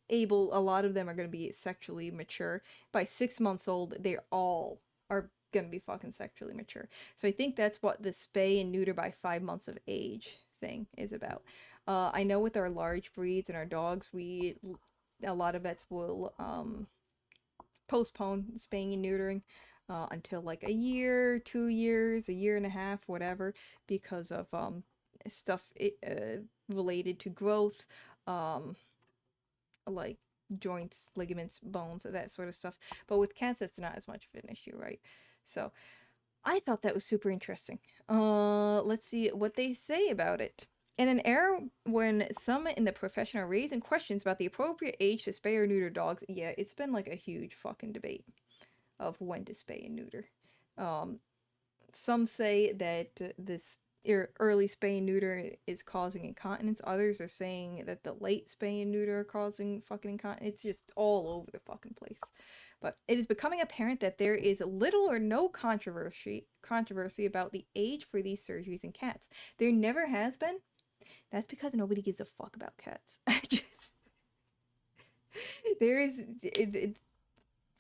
able, a lot of them are going to be sexually mature. By 6 months old, they all are going to be fucking sexually mature. So I think that's what the spay and neuter by 5 months of age thing is about. I know with our large breeds and our dogs, a lot of vets will postpone spaying and neutering until like a year, 2 years, a year and a half, whatever, because of stuff related to growth, um, like joints, ligaments, bones, that sort of stuff. But with cats, that's not as much of an issue, right? So I thought that was super interesting. Let's see what they say about it. In an era when some in the profession are raising questions about the appropriate age to spay or neuter dogs, yeah, it's been like a huge fucking debate of when to spay and neuter. Um, some say that this early spay and neuter is causing incontinence. Others are saying that the late spay and neuter are causing fucking incontinence. It's just all over the fucking place. But it is becoming apparent that there is little or no controversy about the age for these surgeries in cats. There never has been. That's because nobody gives a fuck about cats. Just there is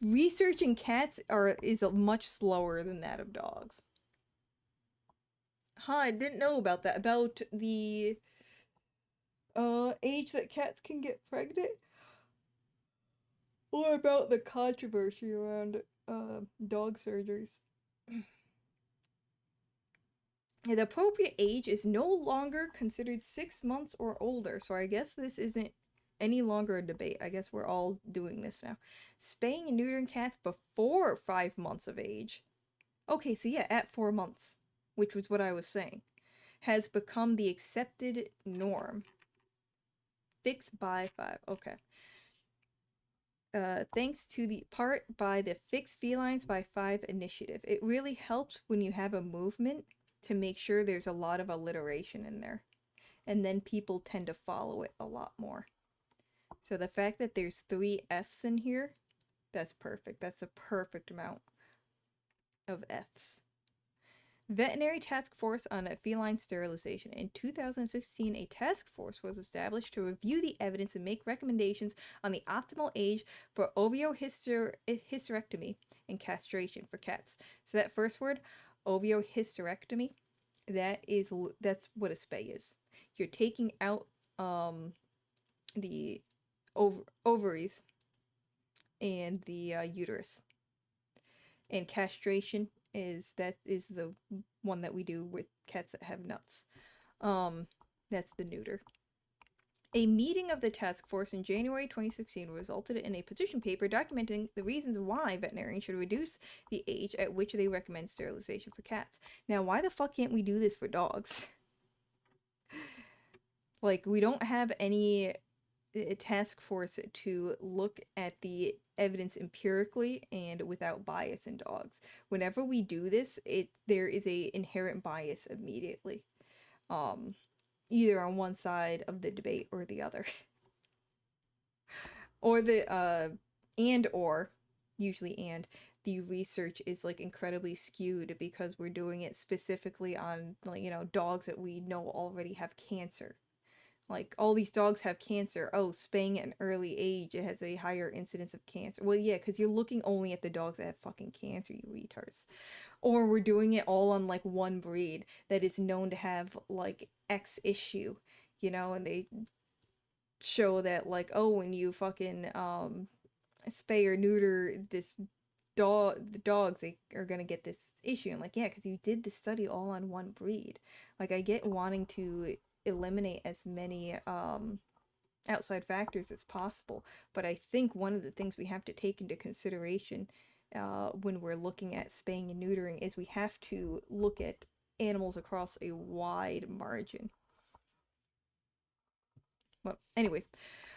research in cats is much slower than that of dogs. Huh, I didn't know about that. About the age that cats can get pregnant? Or about the controversy around dog surgeries. Yeah, the appropriate age is no longer considered 6 months or older, so I guess this isn't any longer a debate. I guess we're all doing this now. Spaying and neutering cats before 5 months of age. Okay, so yeah, at 4 months, which was what I was saying, has become the accepted norm. Fixed by 5. Okay. Thanks to the part by the Fix Felines by 5 initiative. It really helps when you have a movement to make sure there's a lot of alliteration in there. And then people tend to follow it a lot more. So the fact that there's 3 F's in here, that's perfect. That's a perfect amount of F's. Veterinary Task Force on Feline Sterilization. In 2016, a task force was established to review the evidence and make recommendations on the optimal age for ovuhysterectomy and castration for cats. So that first word, ovuhysterectomy, that's what a spay is. You're taking out the ovaries and the uterus. And castration is the one that we do with cats that have nuts. That's the neuter. A meeting of the task force in January 2016 resulted in a position paper documenting the reasons why veterinarians should reduce the age at which they recommend sterilization for cats. Now, why the fuck can't we do this for dogs? Like, we don't have any task force to look at the evidence empirically and without bias in dogs. Whenever we do this, there is a inherent bias immediately, either on one side of the debate or the other, or usually the research is like incredibly skewed because we're doing it specifically on, like, dogs that we know already have cancer. Like, all these dogs have cancer. Oh, spaying at an early age, it has a higher incidence of cancer. Well, yeah, because you're looking only at the dogs that have fucking cancer, you retards. Or we're doing it all on, like, one breed that is known to have, like, X issue, and they show that, like, oh, when you fucking, spay or neuter the dogs, they are gonna get this issue. I'm like, yeah, because you did the study all on one breed. Like, I get wanting to eliminate as many outside factors as possible, but I think one of the things we have to take into consideration when we're looking at spaying and neutering is we have to look at animals across a wide margin. Well, anyways,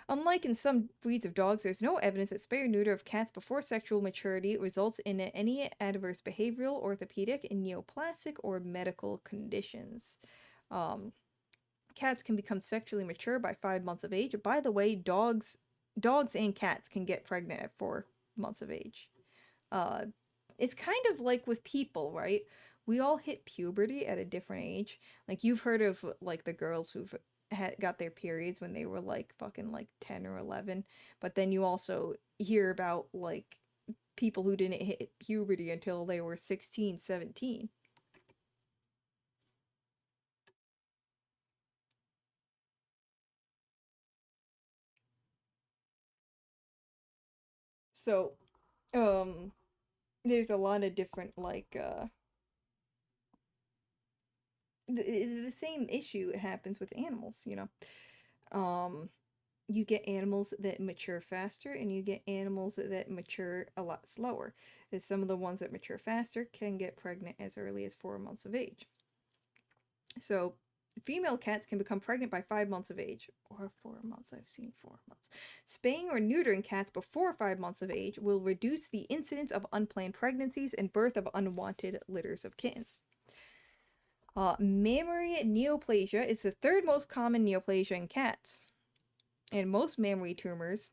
unlike in some breeds of dogs, there's no evidence that spay or neuter of cats before sexual maturity results in any adverse behavioral, orthopedic, neoplastic, or medical conditions. Cats can become sexually mature by 5 months of age. By the way, dogs and cats can get pregnant at 4 months of age. It's kind of like with people, right? We all hit puberty at a different age. Like, you've heard of, like, the girls who've got their periods when they were like fucking like 10 or 11, but then you also hear about like people who didn't hit puberty until they were 16, 17. So, um there's a lot of different like the same issue happens with animals, you know. You get animals that mature faster and you get animals that mature a lot slower. And some of the ones that mature faster can get pregnant as early as 4 months of age. So female cats can become pregnant by 5 months of age, or 4 months. I've seen 4 months. Spaying or neutering cats before 5 months of age will reduce the incidence of unplanned pregnancies and birth of unwanted litters of kittens. Mammary neoplasia is the third most common neoplasia in cats, and most mammary tumors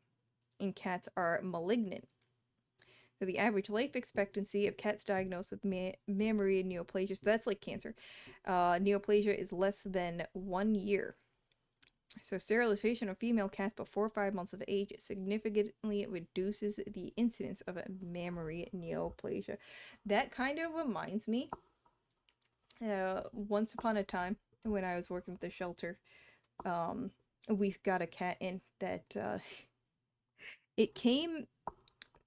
in cats are malignant. So the average life expectancy of cats diagnosed with mammary neoplasia, so that's like cancer, neoplasia is less than 1 year. So sterilization of female cats before 5 months of age significantly reduces the incidence of a mammary neoplasia. That kind of reminds me, once upon a time when I was working with the shelter, we've got a cat in that it came.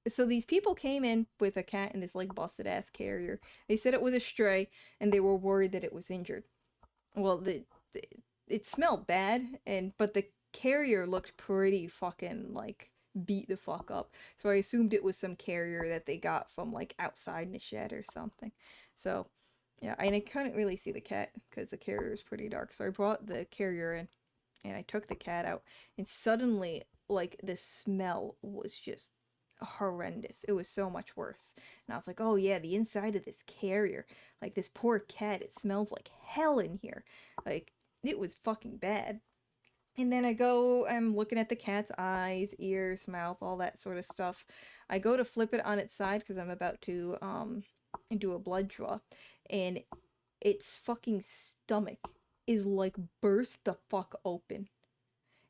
So these people came in with a cat in this like busted ass carrier. They said it was a stray, and they were worried that it was injured. Well, it smelled bad, but the carrier looked pretty fucking like beat the fuck up. So I assumed it was some carrier that they got from like outside in a shed or something. So yeah, and I couldn't really see the cat because the carrier was pretty dark. So I brought the carrier in and I took the cat out, and suddenly like the smell was just horrendous. It was so much worse. And I was like, oh yeah, the inside of this carrier, like this poor cat, it smells like hell in here. Like it was fucking bad. And then I'm looking at the cat's eyes, ears, mouth, all that sort of stuff. I go to flip it on its side because I'm about to do a blood draw, and its fucking stomach is like burst the fuck open.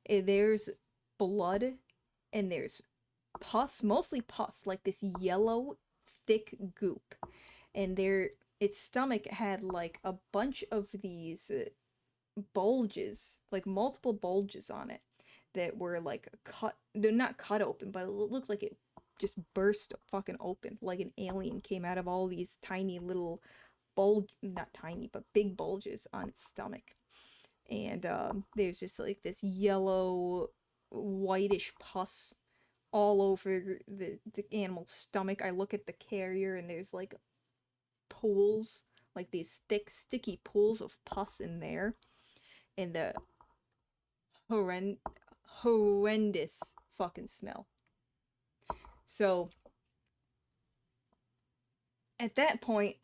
There's blood and there's pus, mostly pus, like this yellow thick goop. And its stomach had like a bunch of these bulges, like multiple bulges on it that were like cut. They're not cut open, but it looked like it just burst fucking open, like an alien came out of all these tiny little not tiny, but big bulges on its stomach. And there's just like this yellow, whitish pus all over the animal's stomach. I look at the carrier and there's like pools, like these thick, sticky pools of pus in there. And the horrendous fucking smell. So at that point,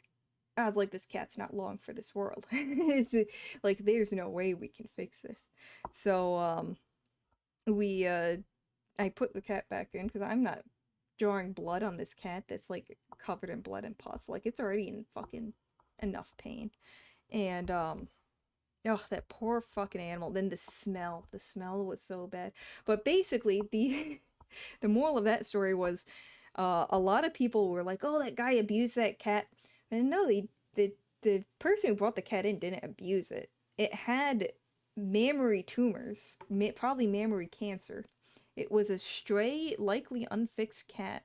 I was like, this cat's not long for this world. It's like, there's no way we can fix this. So, we, I put the cat back in because I'm not drawing blood on this cat that's like covered in blood and pus. Like, it's already in fucking enough pain. And, oh, that poor fucking animal. Then the smell was so bad. But basically, the moral of that story was, a lot of people were like, "Oh, that guy abused that cat," and no, the person who brought the cat in didn't abuse it. It had mammary tumors, probably mammary cancer. It was a stray, likely unfixed cat,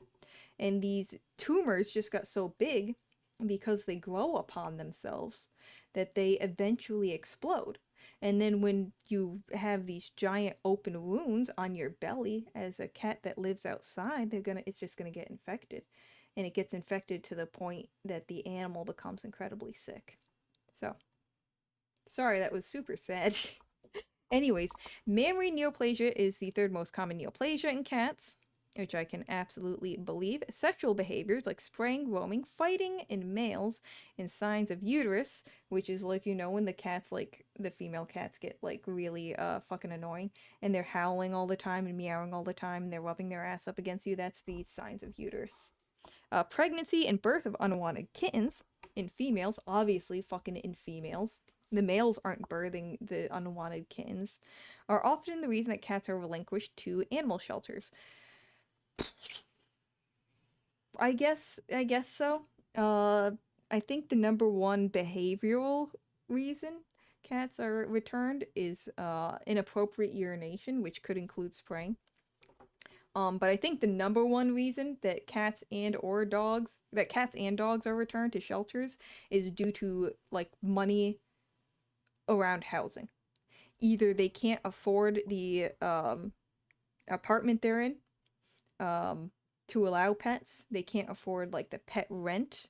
and these tumors just got so big because they grow upon themselves that they eventually explode. And then when you have these giant open wounds on your belly as a cat that lives outside, it's just gonna get infected. And it gets infected to the point that the animal becomes incredibly sick. So, sorry, that was super sad. Anyways, mammary neoplasia is the third most common neoplasia in cats, which I can absolutely believe. Sexual behaviors like spraying, roaming, fighting in males, and signs of uterus, which is like, when the cats, like, the female cats get, like, really fucking annoying, and they're howling all the time and meowing all the time, and they're rubbing their ass up against you, that's the signs of uterus. Pregnancy and birth of unwanted kittens in females, obviously fucking in females. The males aren't birthing the unwanted kittens, are often the reason that cats are relinquished to animal shelters. I guess so. I think the number one behavioral reason cats are returned is inappropriate urination, which could include spraying. But I think the number one reason that cats and dogs are returned to shelters is due to like money around housing. Either they can't afford the apartment they're in to allow pets. They can't afford like the pet rent.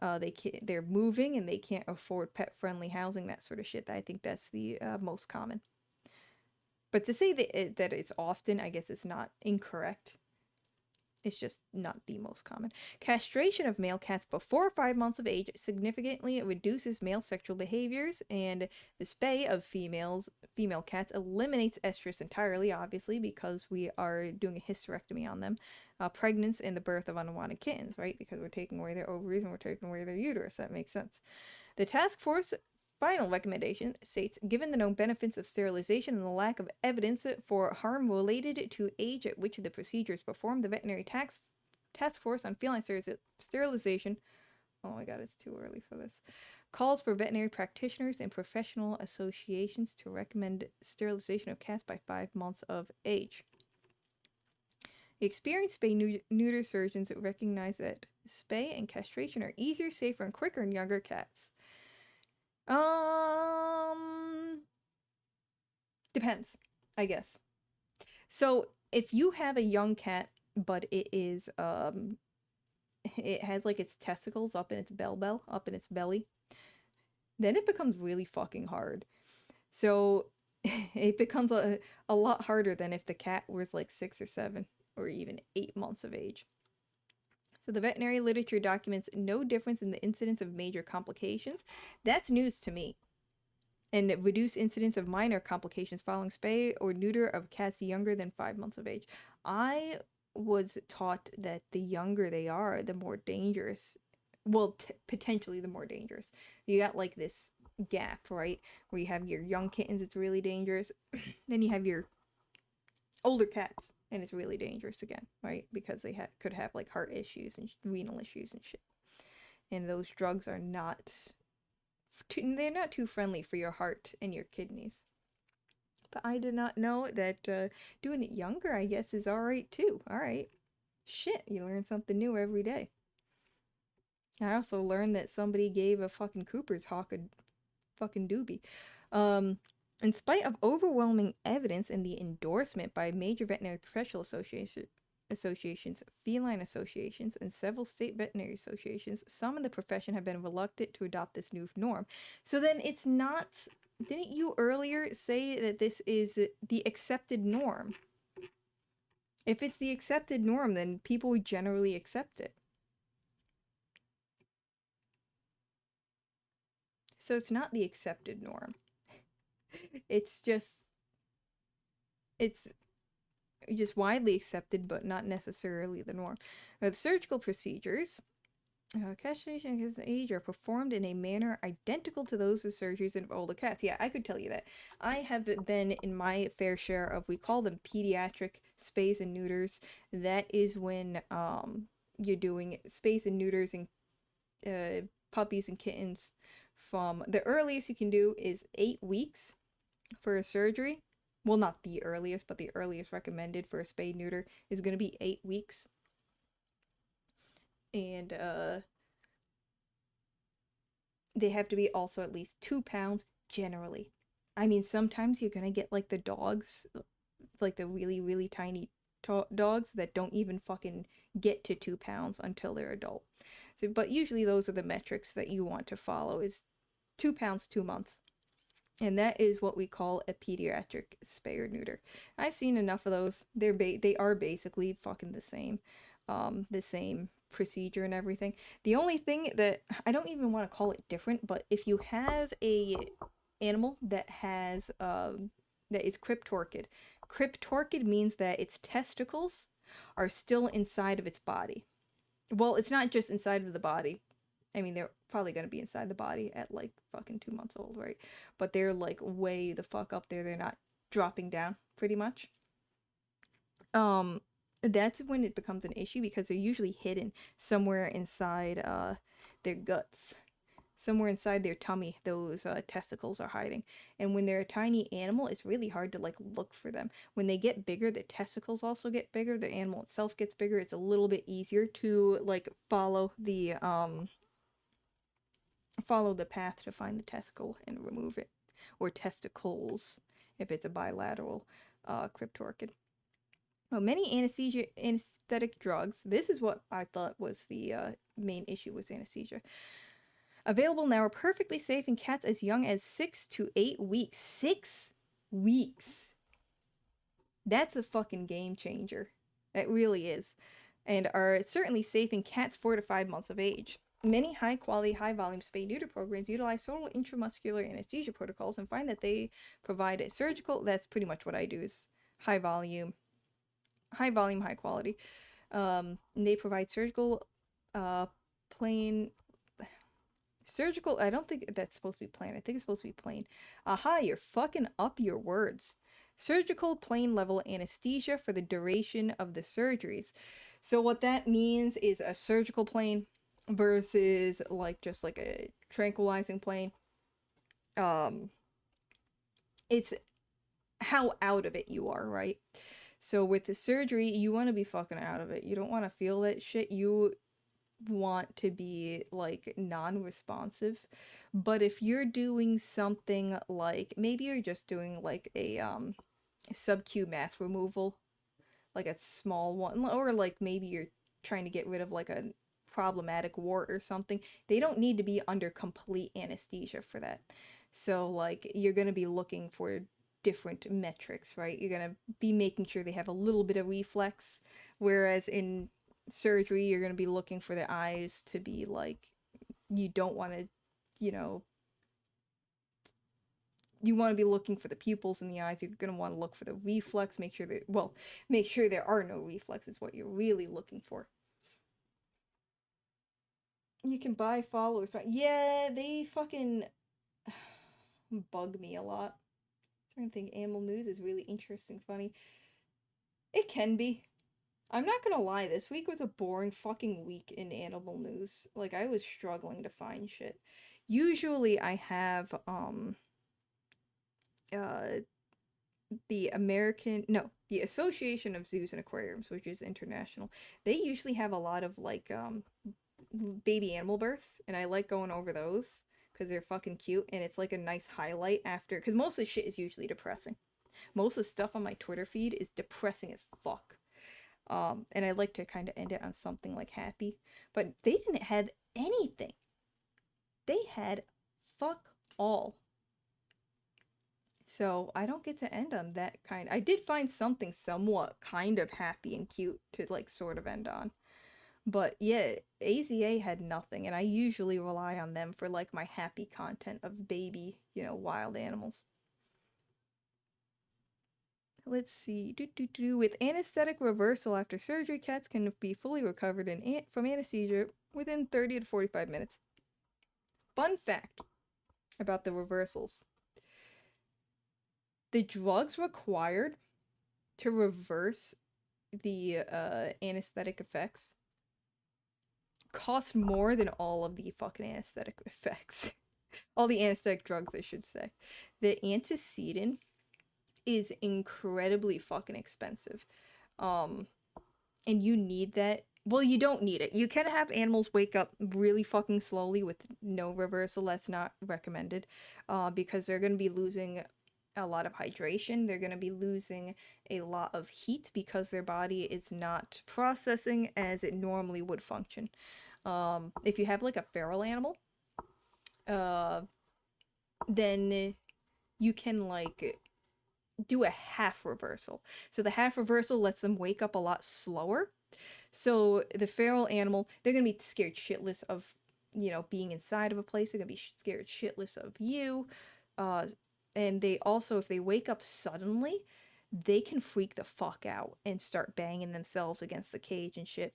They're moving and they can't afford pet friendly housing, that sort of shit. I think that's the most common. But to say that it's often, I guess it's not incorrect. It's just not the most common. Castration of male cats before 5 months of age significantly reduces male sexual behaviors, and the spay of female cats eliminates estrus entirely, obviously, because we are doing a hysterectomy on them. Pregnancy and the birth of unwanted kittens, right? Because we're taking away their ovaries and we're taking away their uterus. That makes sense. The task force final recommendation states, given the known benefits of sterilization and the lack of evidence for harm related to age at which the procedure is performed, the veterinary task force on feline sterilization, oh my god, it's too early for this, calls for veterinary practitioners and professional associations to recommend sterilization of cats by 5 months of age. Experienced spay-neuter surgeons recognize that spay and castration are easier, safer, and quicker in younger cats. Depends, I guess. So if you have a young cat, but it has like its testicles up in its up in its belly, then it becomes really fucking hard. So it becomes a lot harder than if the cat was like 6 or 7 or even 8 months of age. So the veterinary literature documents no difference in the incidence of major complications. That's news to me. And reduce incidence of minor complications following spay or neuter of cats younger than 5 months of age. I was taught that the younger they are, the more dangerous. Well, potentially the more dangerous. You got like this gap, right? Where you have your young kittens, it's really dangerous. Then you have your older cats, and it's really dangerous again, right? Because they could have like heart issues and renal issues and shit. And those drugs are not they're not too friendly for your heart and your kidneys. But I did not know that doing it younger, I guess, is alright too. Alright. Shit, you learn something new every day. I also learned that somebody gave a fucking Cooper's hawk a fucking doobie. In spite of overwhelming evidence and the endorsement by major veterinary professional associations, feline associations, and several state veterinary associations, some in the profession have been reluctant to adopt this new norm. So then it's not. Didn't you earlier say that this is the accepted norm? If it's the accepted norm, then people generally accept it. So it's not the accepted norm. It's just widely accepted, but not necessarily the norm. The surgical procedures, castration against age, are performed in a manner identical to those of surgeries in older cats. Yeah, I could tell you that. I have been in my fair share of, we call them pediatric spays and neuters. That is when you're doing spays and neuters and puppies and kittens. From the earliest you can do is 8 weeks for a surgery. Well, not the earliest, but the earliest recommended for a spay neuter is going to be 8 weeks. And they have to be also at least 2 pounds generally. I mean, sometimes you're going to get like the dogs, like the really, really tiny dogs that don't even fucking get to 2 pounds until they're adult. So, but usually those are the metrics that you want to follow is 2 pounds, 2 months. And that is what we call a pediatric spay or neuter. I've seen enough of those. They are basically fucking the same procedure and everything. The only thing that I don't even want to call it different, but if you have a animal that has that is cryptorchid. Cryptorchid means that its testicles are still inside of its body. Well, it's not just inside of the body. I mean, they're probably going to be inside the body at like fucking 2 months old, right? But they're like way the fuck up there. They're not dropping down, pretty much. That's when it becomes an issue because they're usually hidden somewhere inside their guts. Somewhere inside their tummy, those testicles are hiding. And when they're a tiny animal, it's really hard to like look for them. When they get bigger, the testicles also get bigger. The animal itself gets bigger. It's a little bit easier to like follow the path to find the testicle and remove it. or testicles if it's a bilateral cryptorchid. Well, many anesthetic drugs, this is what I thought was the main issue with anesthesia. Available now are perfectly safe in cats as young as 6 to 8 weeks. 6 weeks. That's a fucking game changer. It really is. And are certainly safe in cats 4 to 5 months of age. Many high-quality, high-volume spay-neuter programs utilize total intramuscular anesthesia protocols and find that they provide a surgical... That's pretty much what I do, is high-volume, high quality. And they provide surgical, plain... Surgical... I don't think that's supposed to be plain. I think it's supposed to be plain. Aha, you're fucking up your words. Surgical plain level anesthesia for the duration of the surgeries. So what that means is a surgical plane versus like just like a tranquilizing plane. It's how out of it you are, right? So with the surgery, you want to be fucking out of it. You don't want to feel that shit. You want to be like non-responsive. But if you're doing something like, maybe you're just doing like a sub-Q mass removal, like a small one, or like maybe you're trying to get rid of like a problematic wart or something, they don't need to be under complete anesthesia for that. So like you're going to be looking for different metrics, right? You're going to be making sure they have a little bit of reflex, whereas in surgery you're going to be looking for the eyes to be like, you don't want to, you know, you want to be looking for the pupils in the eyes. You're going to want to look for the reflex, make sure that, well, make sure there are no reflexes, what you're really looking for. You can buy followers, right? Yeah, they fucking bug me a lot. I'm trying to think, animal news is really interesting, funny. It can be. I'm not gonna lie, this week was a boring fucking week in animal news. Like, I was struggling to find shit. Usually I have, uh, the Association of Zoos and Aquariums, which is international. They usually have a lot of, like, baby animal births, and I like going over those because they're fucking cute, and it's like a nice highlight after, because most of the shit is usually depressing. Most of the stuff on my Twitter feed is depressing as fuck. And I like to kind of end it on something like happy, but they didn't have anything. They had fuck all. So I don't get to end on that kind. I did find something somewhat kind of happy and cute to like sort of end on. But yeah, AZA had nothing, and I usually rely on them for like my happy content of baby, you know, wild animals. Let's see. With anesthetic reversal after surgery, cats can be fully recovered from anesthesia within 30 to 45 minutes. Fun fact about the reversals. The drugs required to reverse the anesthetic effects cost more than all of the fucking anesthetic effects. All the anesthetic drugs, I should say. The antecedent is incredibly fucking expensive. And you need that. Well, you don't need it. You can have animals wake up really fucking slowly with no reversal. That's not recommended. Because they're going to be losing a lot of hydration. They're going to be losing a lot of heat because their body is not processing as it normally would function. If you have like a feral animal, then you can like do a half reversal. So the half reversal lets them wake up a lot slower. So the feral animal, they're gonna be scared shitless of, you know, being inside of a place. They're gonna be scared shitless of you. And they also, if they wake up suddenly, they can freak the fuck out and start banging themselves against the cage and shit.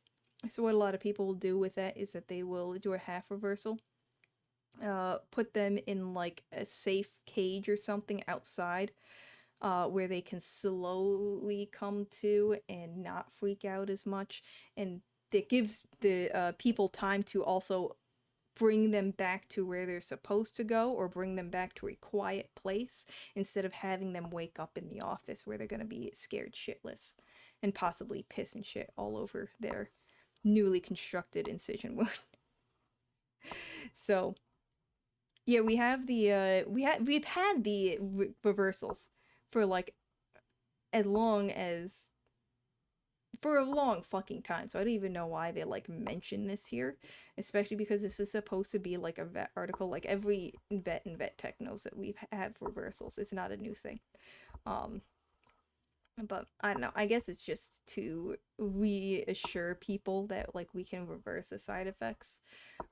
So what a lot of people will do with that is that they will do a half reversal. Put them in like a safe cage or something outside, where they can slowly come to and not freak out as much. And it gives the people time to also bring them back to where they're supposed to go, or bring them back to a quiet place, instead of having them wake up in the office where they're going to be scared shitless and possibly piss and shit all over their newly constructed incision wound. So Yeah, we have the we've had the reversals for like as long as for a long fucking time. So I don't even know why they like mention this here, especially because this is supposed to be like a vet article. Like every vet and vet tech knows that we have reversals. It's not a new thing. Um, but I don't know. I guess it's just to reassure people that like we can reverse the side effects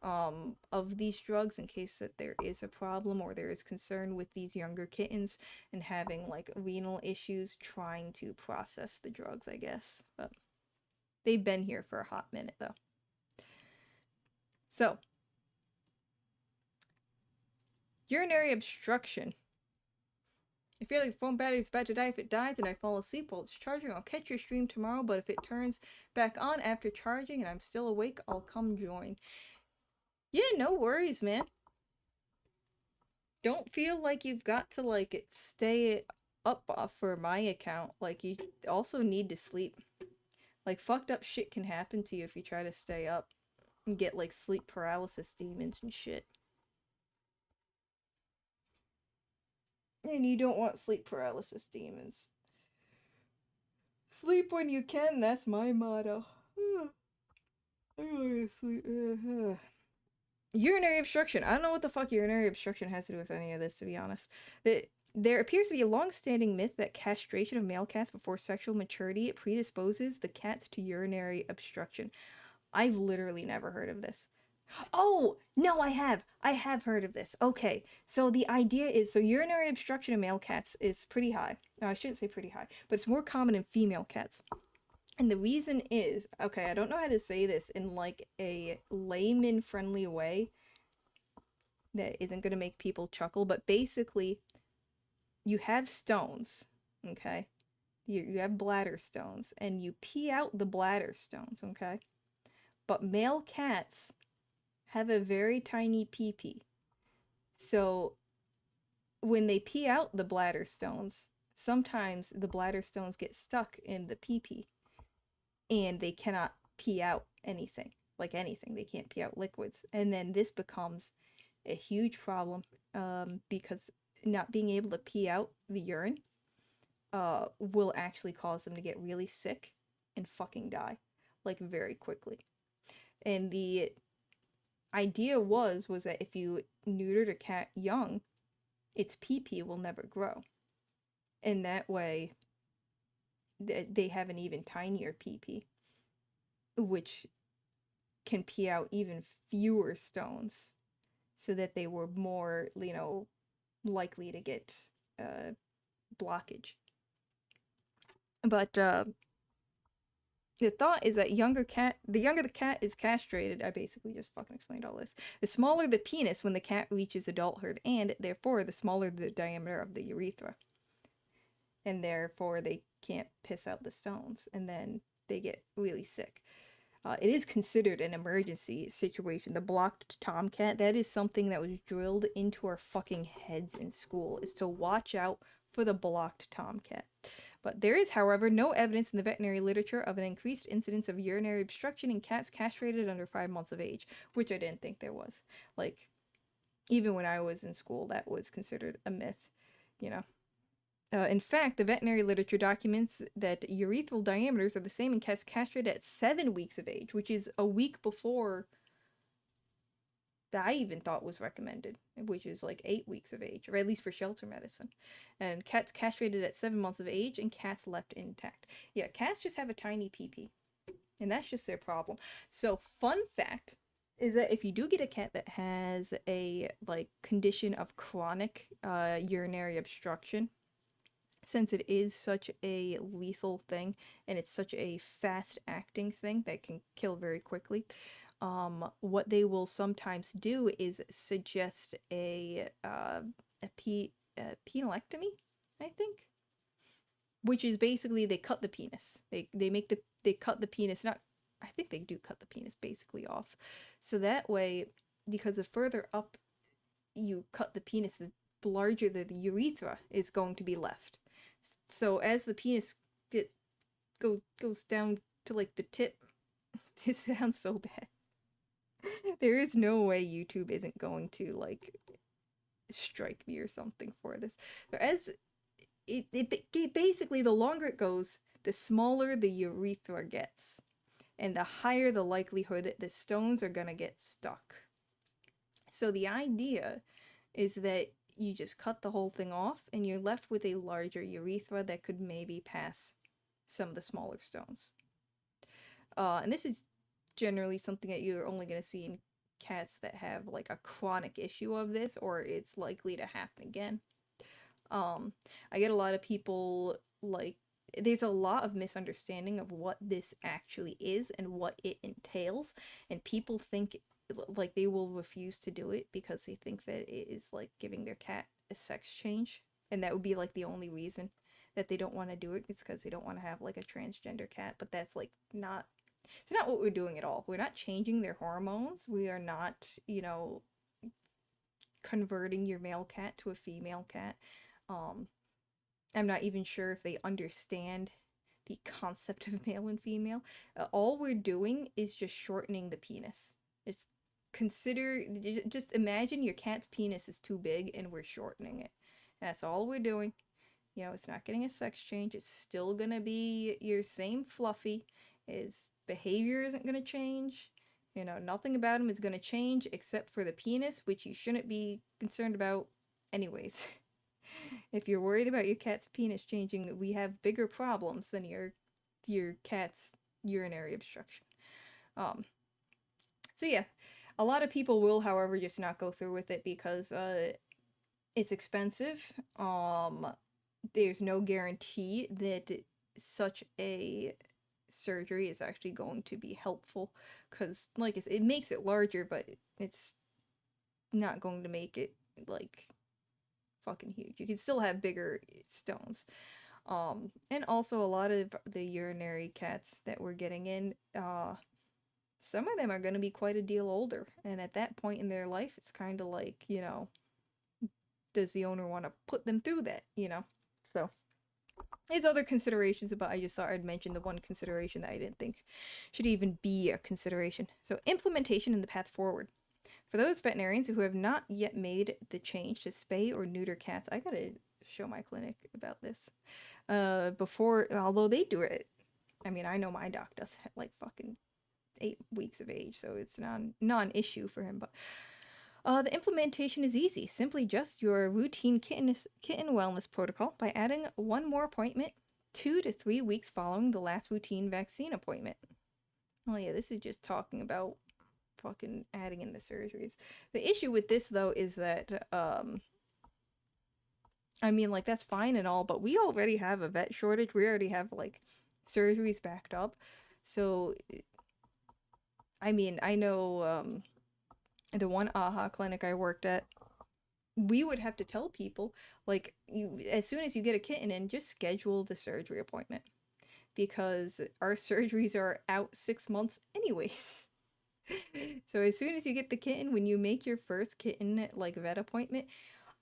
of these drugs in case that there is a problem or there is concern with these younger kittens and having like renal issues trying to process the drugs, I guess. But they've been here for a hot minute though. So, urinary obstruction. I feel like phone battery is about to die. If it dies and I fall asleep while it's charging, I'll catch your stream tomorrow. But if it turns back on after charging and I'm still awake, I'll come join. Yeah, no worries, man. Don't feel like you've got to like stay up for my account. Like you also need to sleep. Like fucked up shit can happen to you if you try to stay up and get like sleep paralysis demons and shit. And you don't want sleep paralysis demons. Sleep when you can, that's my motto. I wanna sleep. Urinary obstruction. I don't know what the fuck urinary obstruction has to do with any of this, to be honest. There appears to be a long-standing myth that castration of male cats before sexual maturity predisposes the cats to urinary obstruction. I've literally never heard of this. Oh, no, I have. I have heard of this. Okay, so the idea is, so urinary obstruction in male cats is pretty high. No, I shouldn't say pretty high, but it's more common in female cats. And the reason is, okay, I don't know how to say this in like a layman friendly way that isn't going to make people chuckle, but basically, you have stones, okay? You have bladder stones, and you pee out the bladder stones, okay? But male cats have a very tiny pee pee. So when they pee out the bladder stones, sometimes the bladder stones get stuck in the pee pee and they cannot pee out anything, like anything. They can't pee out liquids. And then this becomes a huge problem because not being able to pee out the urine will actually cause them to get really sick and fucking die, like very quickly. And the idea was that if you neutered a cat young, its pee pee will never grow, and that way they have an even tinier pee pee, which can pee out even fewer stones, so that they were more, likely to get blockage. But the thought is that the younger the cat is castrated. I basically just fucking explained all this. The smaller the penis when the cat reaches adulthood, and therefore the smaller the diameter of the urethra. And therefore they can't piss out the stones, and then they get really sick. It is considered an emergency situation. The blocked tomcat, that is something that was drilled into our fucking heads in school, is to watch out for the blocked tomcat. But there is, however, no evidence in the veterinary literature of an increased incidence of urinary obstruction in cats castrated under 5 months of age, which I didn't think there was. Like, even when I was in school, that was considered a myth, you know. In fact, the veterinary literature documents that urethral diameters are the same in cats castrated at 7 weeks of age, which is a week before that I even thought was recommended, which is like 8 weeks of age, or at least for shelter medicine. And cats castrated at 7 months of age and cats left intact. Yeah, cats just have a tiny pee-pee, and that's just their problem. So, fun fact is that if you do get a cat that has a like condition of chronic urinary obstruction, since it is such a lethal thing and it's such a fast acting thing that can kill very quickly, what they will sometimes do is suggest a penectomy, I think, which is basically they cut the penis. They cut the penis, not, I think they do cut the penis basically off, so that way, because the further up you cut the penis, the larger the urethra is going to be left. So as the penis goes down to like the tip, this sounds so bad. There is no way YouTube isn't going to like strike me or something for this. So as basically, the longer it goes, the smaller the urethra gets, and the higher the likelihood that the stones are gonna get stuck. So the idea is that you just cut the whole thing off and you're left with a larger urethra that could maybe pass some of the smaller stones. And this is generally something that you're only going to see in cats that have like a chronic issue of this, or it's likely to happen again. I get a lot of people like, there's a lot of misunderstanding of what this actually is and what it entails, and people think like they will refuse to do it because they think that it is like giving their cat a sex change, and that would be like the only reason that they don't want to do it is because they don't want to have like a transgender cat. But that's like not, it's not what we're doing at all. We're not changing their hormones. We are not, converting your male cat to a female cat. I'm not even sure if they understand the concept of male and female. All we're doing is just shortening the penis. Just just imagine your cat's penis is too big and we're shortening it. That's all we're doing. It's not getting a sex change. It's still gonna be your same fluffy. His behavior isn't gonna change. Nothing about him is gonna change except for the penis, which you shouldn't be concerned about anyways. If you're worried about your cat's penis changing, we have bigger problems than your cat's urinary obstruction. So yeah, a lot of people will, however, just not go through with it because it's expensive. There's no guarantee that such a surgery is actually going to be helpful because, like, it makes it larger, but it's not going to make it like fucking huge. You can still have bigger stones. And also a lot of the urinary cats that we're getting in, some of them are going to be quite a deal older, and at that point in their life, it's kind of like, does the owner want to put them through that, So, there's other considerations, but I just thought I'd mention the one consideration that I didn't think should even be a consideration. So, implementation and the path forward. For those veterinarians who have not yet made the change to spay or neuter cats, I gotta show my clinic about this. Although they do it, I mean, I know my doc does it at like fucking 8 weeks of age, so it's non-issue for him. But the implementation is easy. Simply adjust your routine kitten wellness protocol by adding one more appointment 2 to 3 weeks following the last routine vaccine appointment. Oh yeah, this is just talking about fucking adding in the surgeries. The issue with this though is that I mean, like, that's fine and all, but we already have a vet shortage. We already have like surgeries backed up. So I mean, I know the one AHA clinic I worked at, we would have to tell people, like, as soon as you get a kitten in, just schedule the surgery appointment because our surgeries are out 6 months anyways. So as soon as you get the kitten, when you make your first kitten like vet appointment,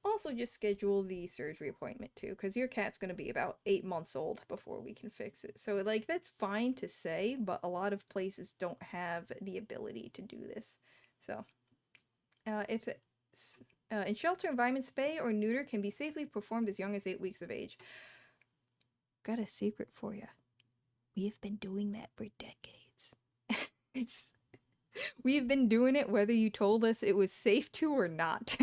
also just schedule the surgery appointment too, because your cat's going to be about 8 months old before we can fix it. So like, that's fine to say, but a lot of places don't have the ability to do this. So if it's in shelter environments, spay or neuter can be safely performed as young as 8 weeks of age. Got a secret for you. We have been doing that for decades. We've been doing it whether you told us it was safe to or not.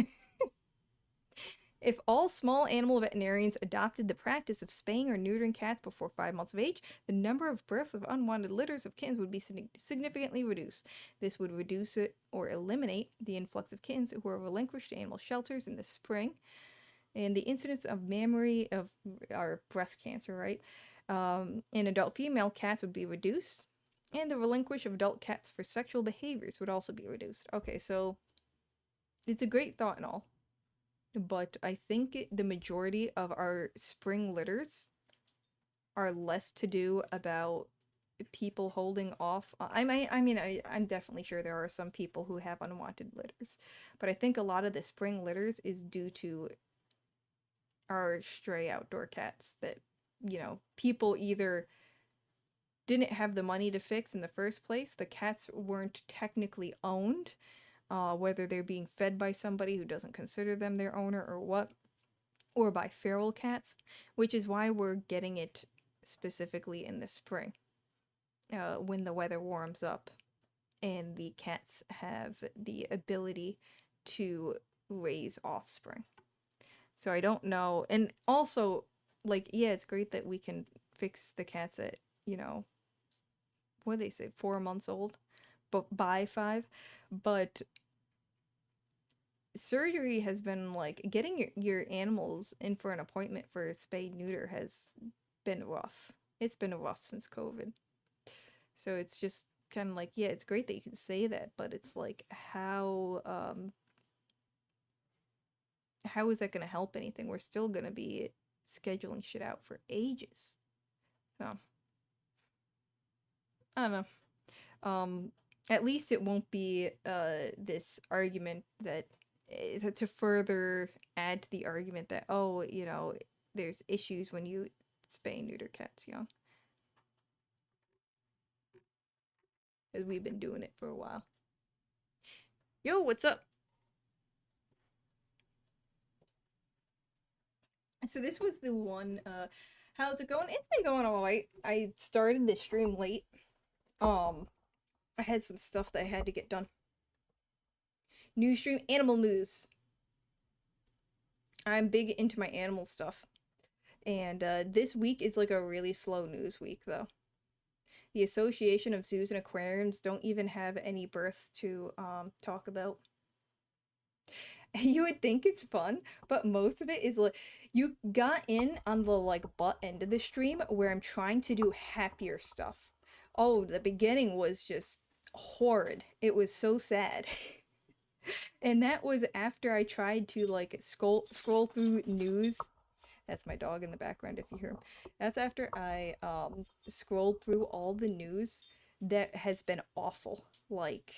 If all small animal veterinarians adopted the practice of spaying or neutering cats before 5 months of age, the number of births of unwanted litters of kittens would be significantly reduced. This would reduce it or eliminate the influx of kittens who are relinquished to animal shelters in the spring, and the incidence of mammary of our breast cancer, right? In adult female cats would be reduced, and the relinquish of adult cats for sexual behaviors would also be reduced. Okay, so it's a great thought and all, but I think the majority of our spring litters are less to do about people holding off. I'm definitely sure there are some people who have unwanted litters, but I think a lot of the spring litters is due to our stray outdoor cats that, people either didn't have the money to fix in the first place, the cats weren't technically owned, whether they're being fed by somebody who doesn't consider them their owner or what, or by feral cats, which is why we're getting it specifically in the spring, when the weather warms up and the cats have the ability to raise offspring. So I don't know. And also, like, yeah, it's great that we can fix the cats at, what do they say, 4 months old, but by 5. But surgery has been like getting your animals in for an appointment for a spay neuter has been rough. It's been rough since COVID. So it's just kind of like, yeah, it's great that you can say that, but it's like how is that going to help anything? We're still going to be scheduling shit out for ages. So, I don't know. At least it won't be this argument that is to further add to the argument that, oh, there's issues when you spay and neuter cats young, because we've been doing it for a while. Yo, what's up? So this was the one, how's it going? It's been going all right. I started this stream late. Um, I had some stuff that I had to get done. News stream, animal news. I'm big into my animal stuff. And this week is like a really slow news week, though. The Association of Zoos and Aquariums don't even have any births to talk about. You would think it's fun, but most of it is like you got in on the like butt end of the stream where I'm trying to do happier stuff. Oh, the beginning was just horrid. It was so sad. And that was after I tried to like scroll through news. That's my dog in the background if you hear him. That's after I scrolled through all the news that has been awful. Like,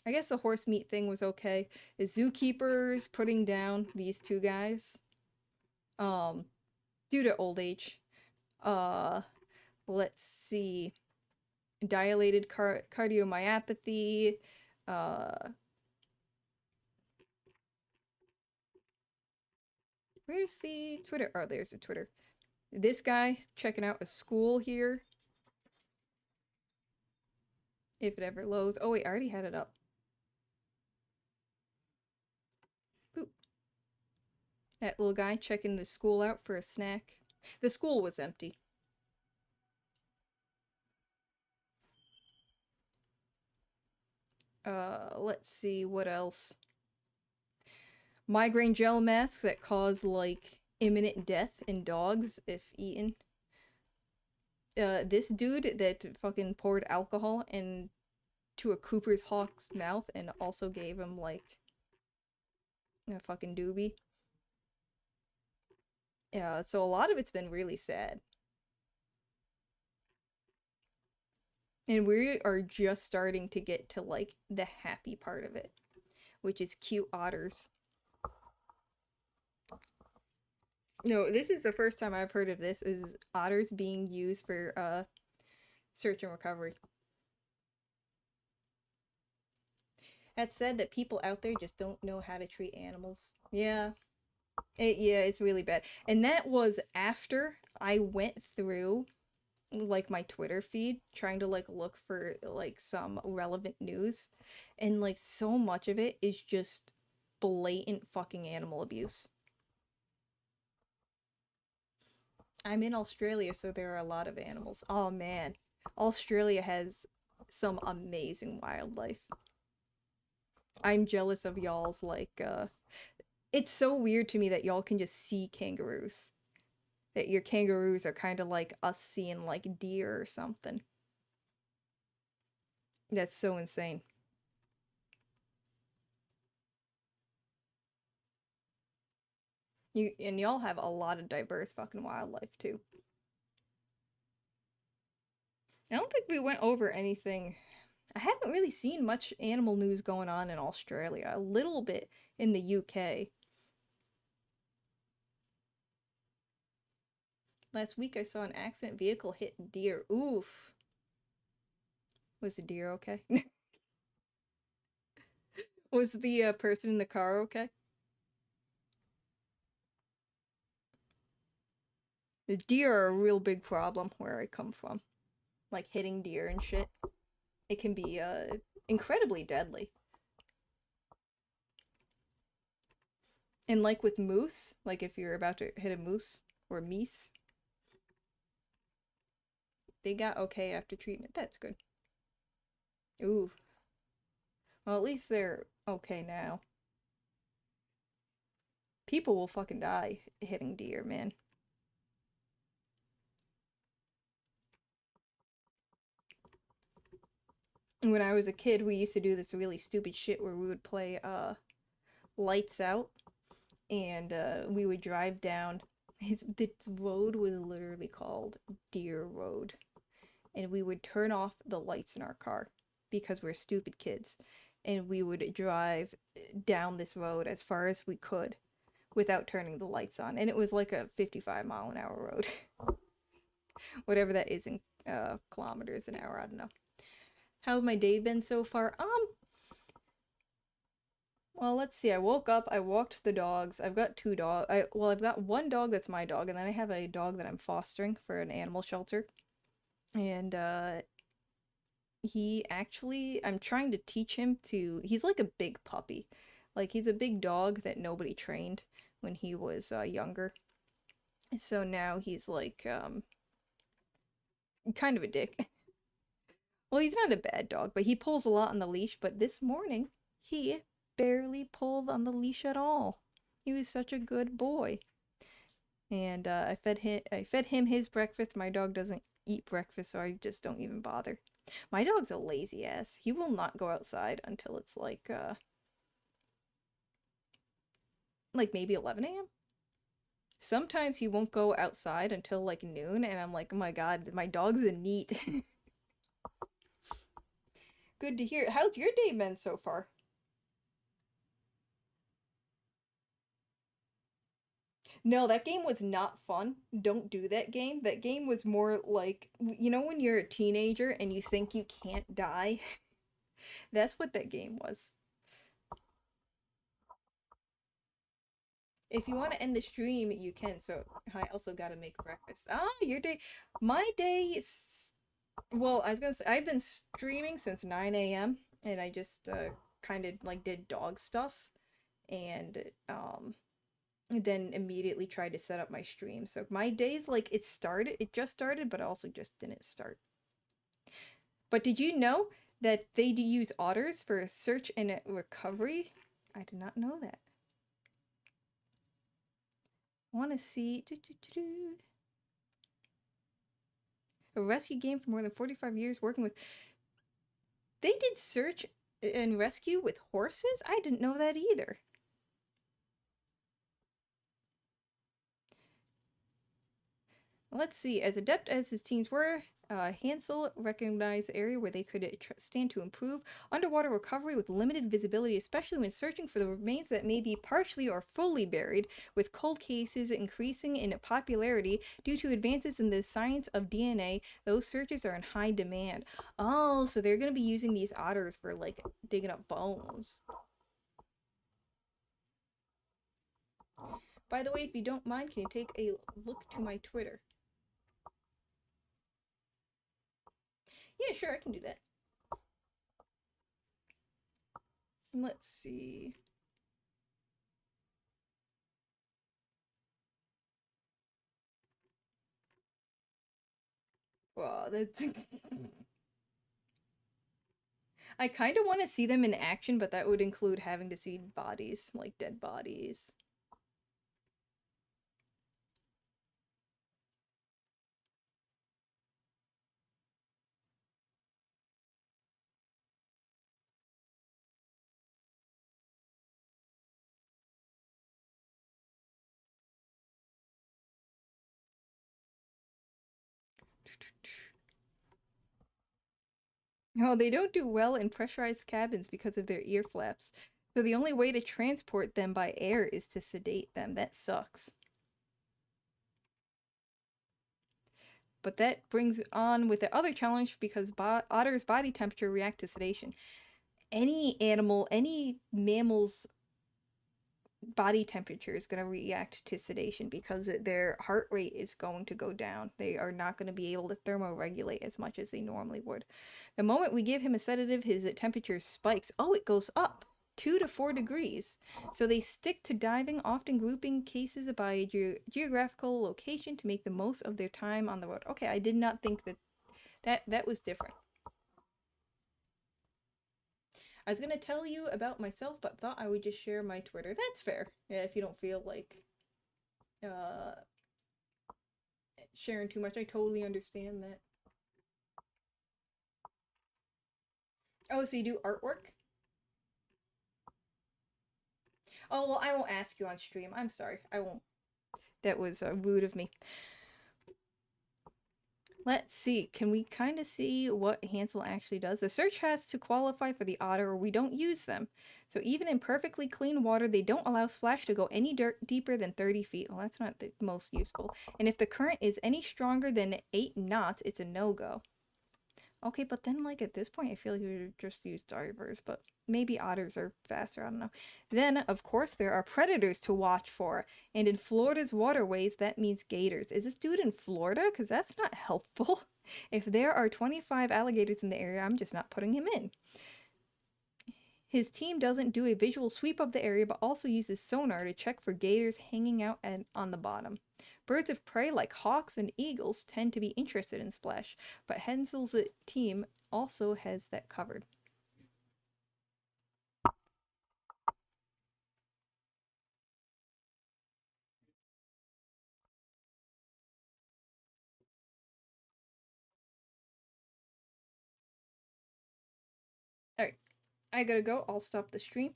I guess the horse meat thing was okay. The zookeepers putting down these two guys due to old age. Uh let's see. Dilated cardiomyopathy. Uh Where's the Twitter? Oh, there's the Twitter. This guy checking out a school here. If it ever loads. Oh wait, I already had it up. Boop. That little guy checking the school out for a snack. The school was empty. Let's see what else. Migraine gel masks that cause like imminent death in dogs if eaten. This dude that fucking poured alcohol into a Cooper's hawk's mouth and also gave him like a fucking doobie. Yeah, so a lot of it's been really sad. And we are just starting to get to like the happy part of it, which is cute otters. No, this is the first time I've heard of this, is otters being used for search and recovery. That said, that people out there just don't know how to treat animals. Yeah. Yeah, it's really bad. And that was after I went through like my Twitter feed trying to like look for like some relevant news, and like so much of it is just blatant fucking animal abuse. I'm in Australia, so there are a lot of animals. Oh man, Australia has some amazing wildlife. I'm jealous of y'all's like it's so weird to me that y'all can just see kangaroos. That your kangaroos are kind of like us seeing like deer or something. That's so insane. Y'all have a lot of diverse fucking wildlife too. I don't think we went over anything. I haven't really seen much animal news going on in Australia. A little bit in the UK. Last week I saw an accident vehicle hit deer. Oof. Was the deer okay? Was the person in the car okay? The deer are a real big problem where I come from. Like hitting deer and shit. It can be incredibly deadly. And like with moose, like if you're about to hit a moose or meese, they got okay after treatment. That's good. Ooh. Well, at least they're okay now. People will fucking die hitting deer, man. When I was a kid, we used to do this really stupid shit where we would play lights out and we would drive down the road was literally called Deer Road, and we would turn off the lights in our car because we're stupid kids, and we would drive down this road as far as we could without turning the lights on, and it was like a 55-mile-an-hour road. Whatever that is in kilometers an hour, I don't know. How's my day been so far? Well, let's see. I woke up, I walked the dogs. I've got two dogs. I've got one dog that's my dog, and then I have a dog that I'm fostering for an animal shelter. And he actually, I'm trying to teach him to, he's like a big puppy. Like he's a big dog that nobody trained when he was younger. So now he's like kind of a dick. Well, he's not a bad dog, but he pulls a lot on the leash, but this morning he barely pulled on the leash at all. He was such a good boy. And I fed him his breakfast. My dog doesn't eat breakfast, so I just don't even bother. My dog's a lazy ass. He will not go outside until it's like maybe 11 a.m. Sometimes he won't go outside until like noon, and I'm like, oh my god, my dog's a neat. Good to hear. How's your day been so far? No, that game was not fun. Don't do that game. That game was more like, you know, when you're a teenager and you think you can't die? That's what that game was. If you want to end the stream, you can. So I also got to make breakfast. Ah, your day. My day is. Well, I was gonna say, I've been streaming since 9 a.m. and I just kind of like did dog stuff and then immediately tried to set up my stream. So my day's like it just started, but also just didn't start. But did you know that they do use otters for search and recovery? I did not know that. Want to see a rescue game for more than 45 years working with. They did search and rescue with horses? I didn't know that either. Let's see. As adept as his teams were, Hansel recognized the area where they could stand to improve underwater recovery with limited visibility, especially when searching for the remains that may be partially or fully buried, with cold cases increasing in popularity due to advances in the science of DNA. Those searches are in high demand. Oh, so they're going to be using these otters for like digging up bones. By the way, if you don't mind, can you take a look to my Twitter? Yeah, sure, I can do that. Let's see. Wow, that's. I kind of want to see them in action, but that would include having to see bodies, like dead bodies. No, they don't do well in pressurized cabins because of their ear flaps. So the only way to transport them by air is to sedate them. That sucks. But that brings on with the other challenge because otters' body temperature react to sedation. any animal, any mammal's body temperature is going to react to sedation because their heart rate is going to go down. They are not going to be able to thermoregulate as much as they normally would. The moment we give him a sedative, his temperature spikes. Oh, it goes up 2 to 4 degrees. So they stick to diving, often grouping cases by geographical location to make the most of their time on the road. Okay, I did not think that was different. I was gonna tell you about myself, but thought I would just share my Twitter. That's fair. Yeah, if you don't feel like uh sharing too much, I totally understand that. Oh, so you do artwork? Oh, well, I won't ask you on stream. I'm sorry. I won't. That was rude of me. Let's see. Can we kind of see what Hansel actually does? The search has to qualify for the otter or we don't use them. So even in perfectly clean water, they don't allow splash to go any deeper than 30 feet. Well, that's not the most useful. And if the current is any stronger than 8 knots, it's a no-go. Okay, but then, like, at this point, I feel like we would just use divers, but maybe otters are faster, I don't know. Then, of course, there are predators to watch for, and in Florida's waterways, that means gators. Is this dude in Florida? Because that's not helpful. If there are 25 alligators in the area, I'm just not putting him in. His team doesn't do a visual sweep of the area, but also uses sonar to check for gators hanging out on the bottom. Birds of prey like hawks and eagles tend to be interested in Splash, but Hensel's team also has that covered. Alright, I gotta go. I'll stop the stream.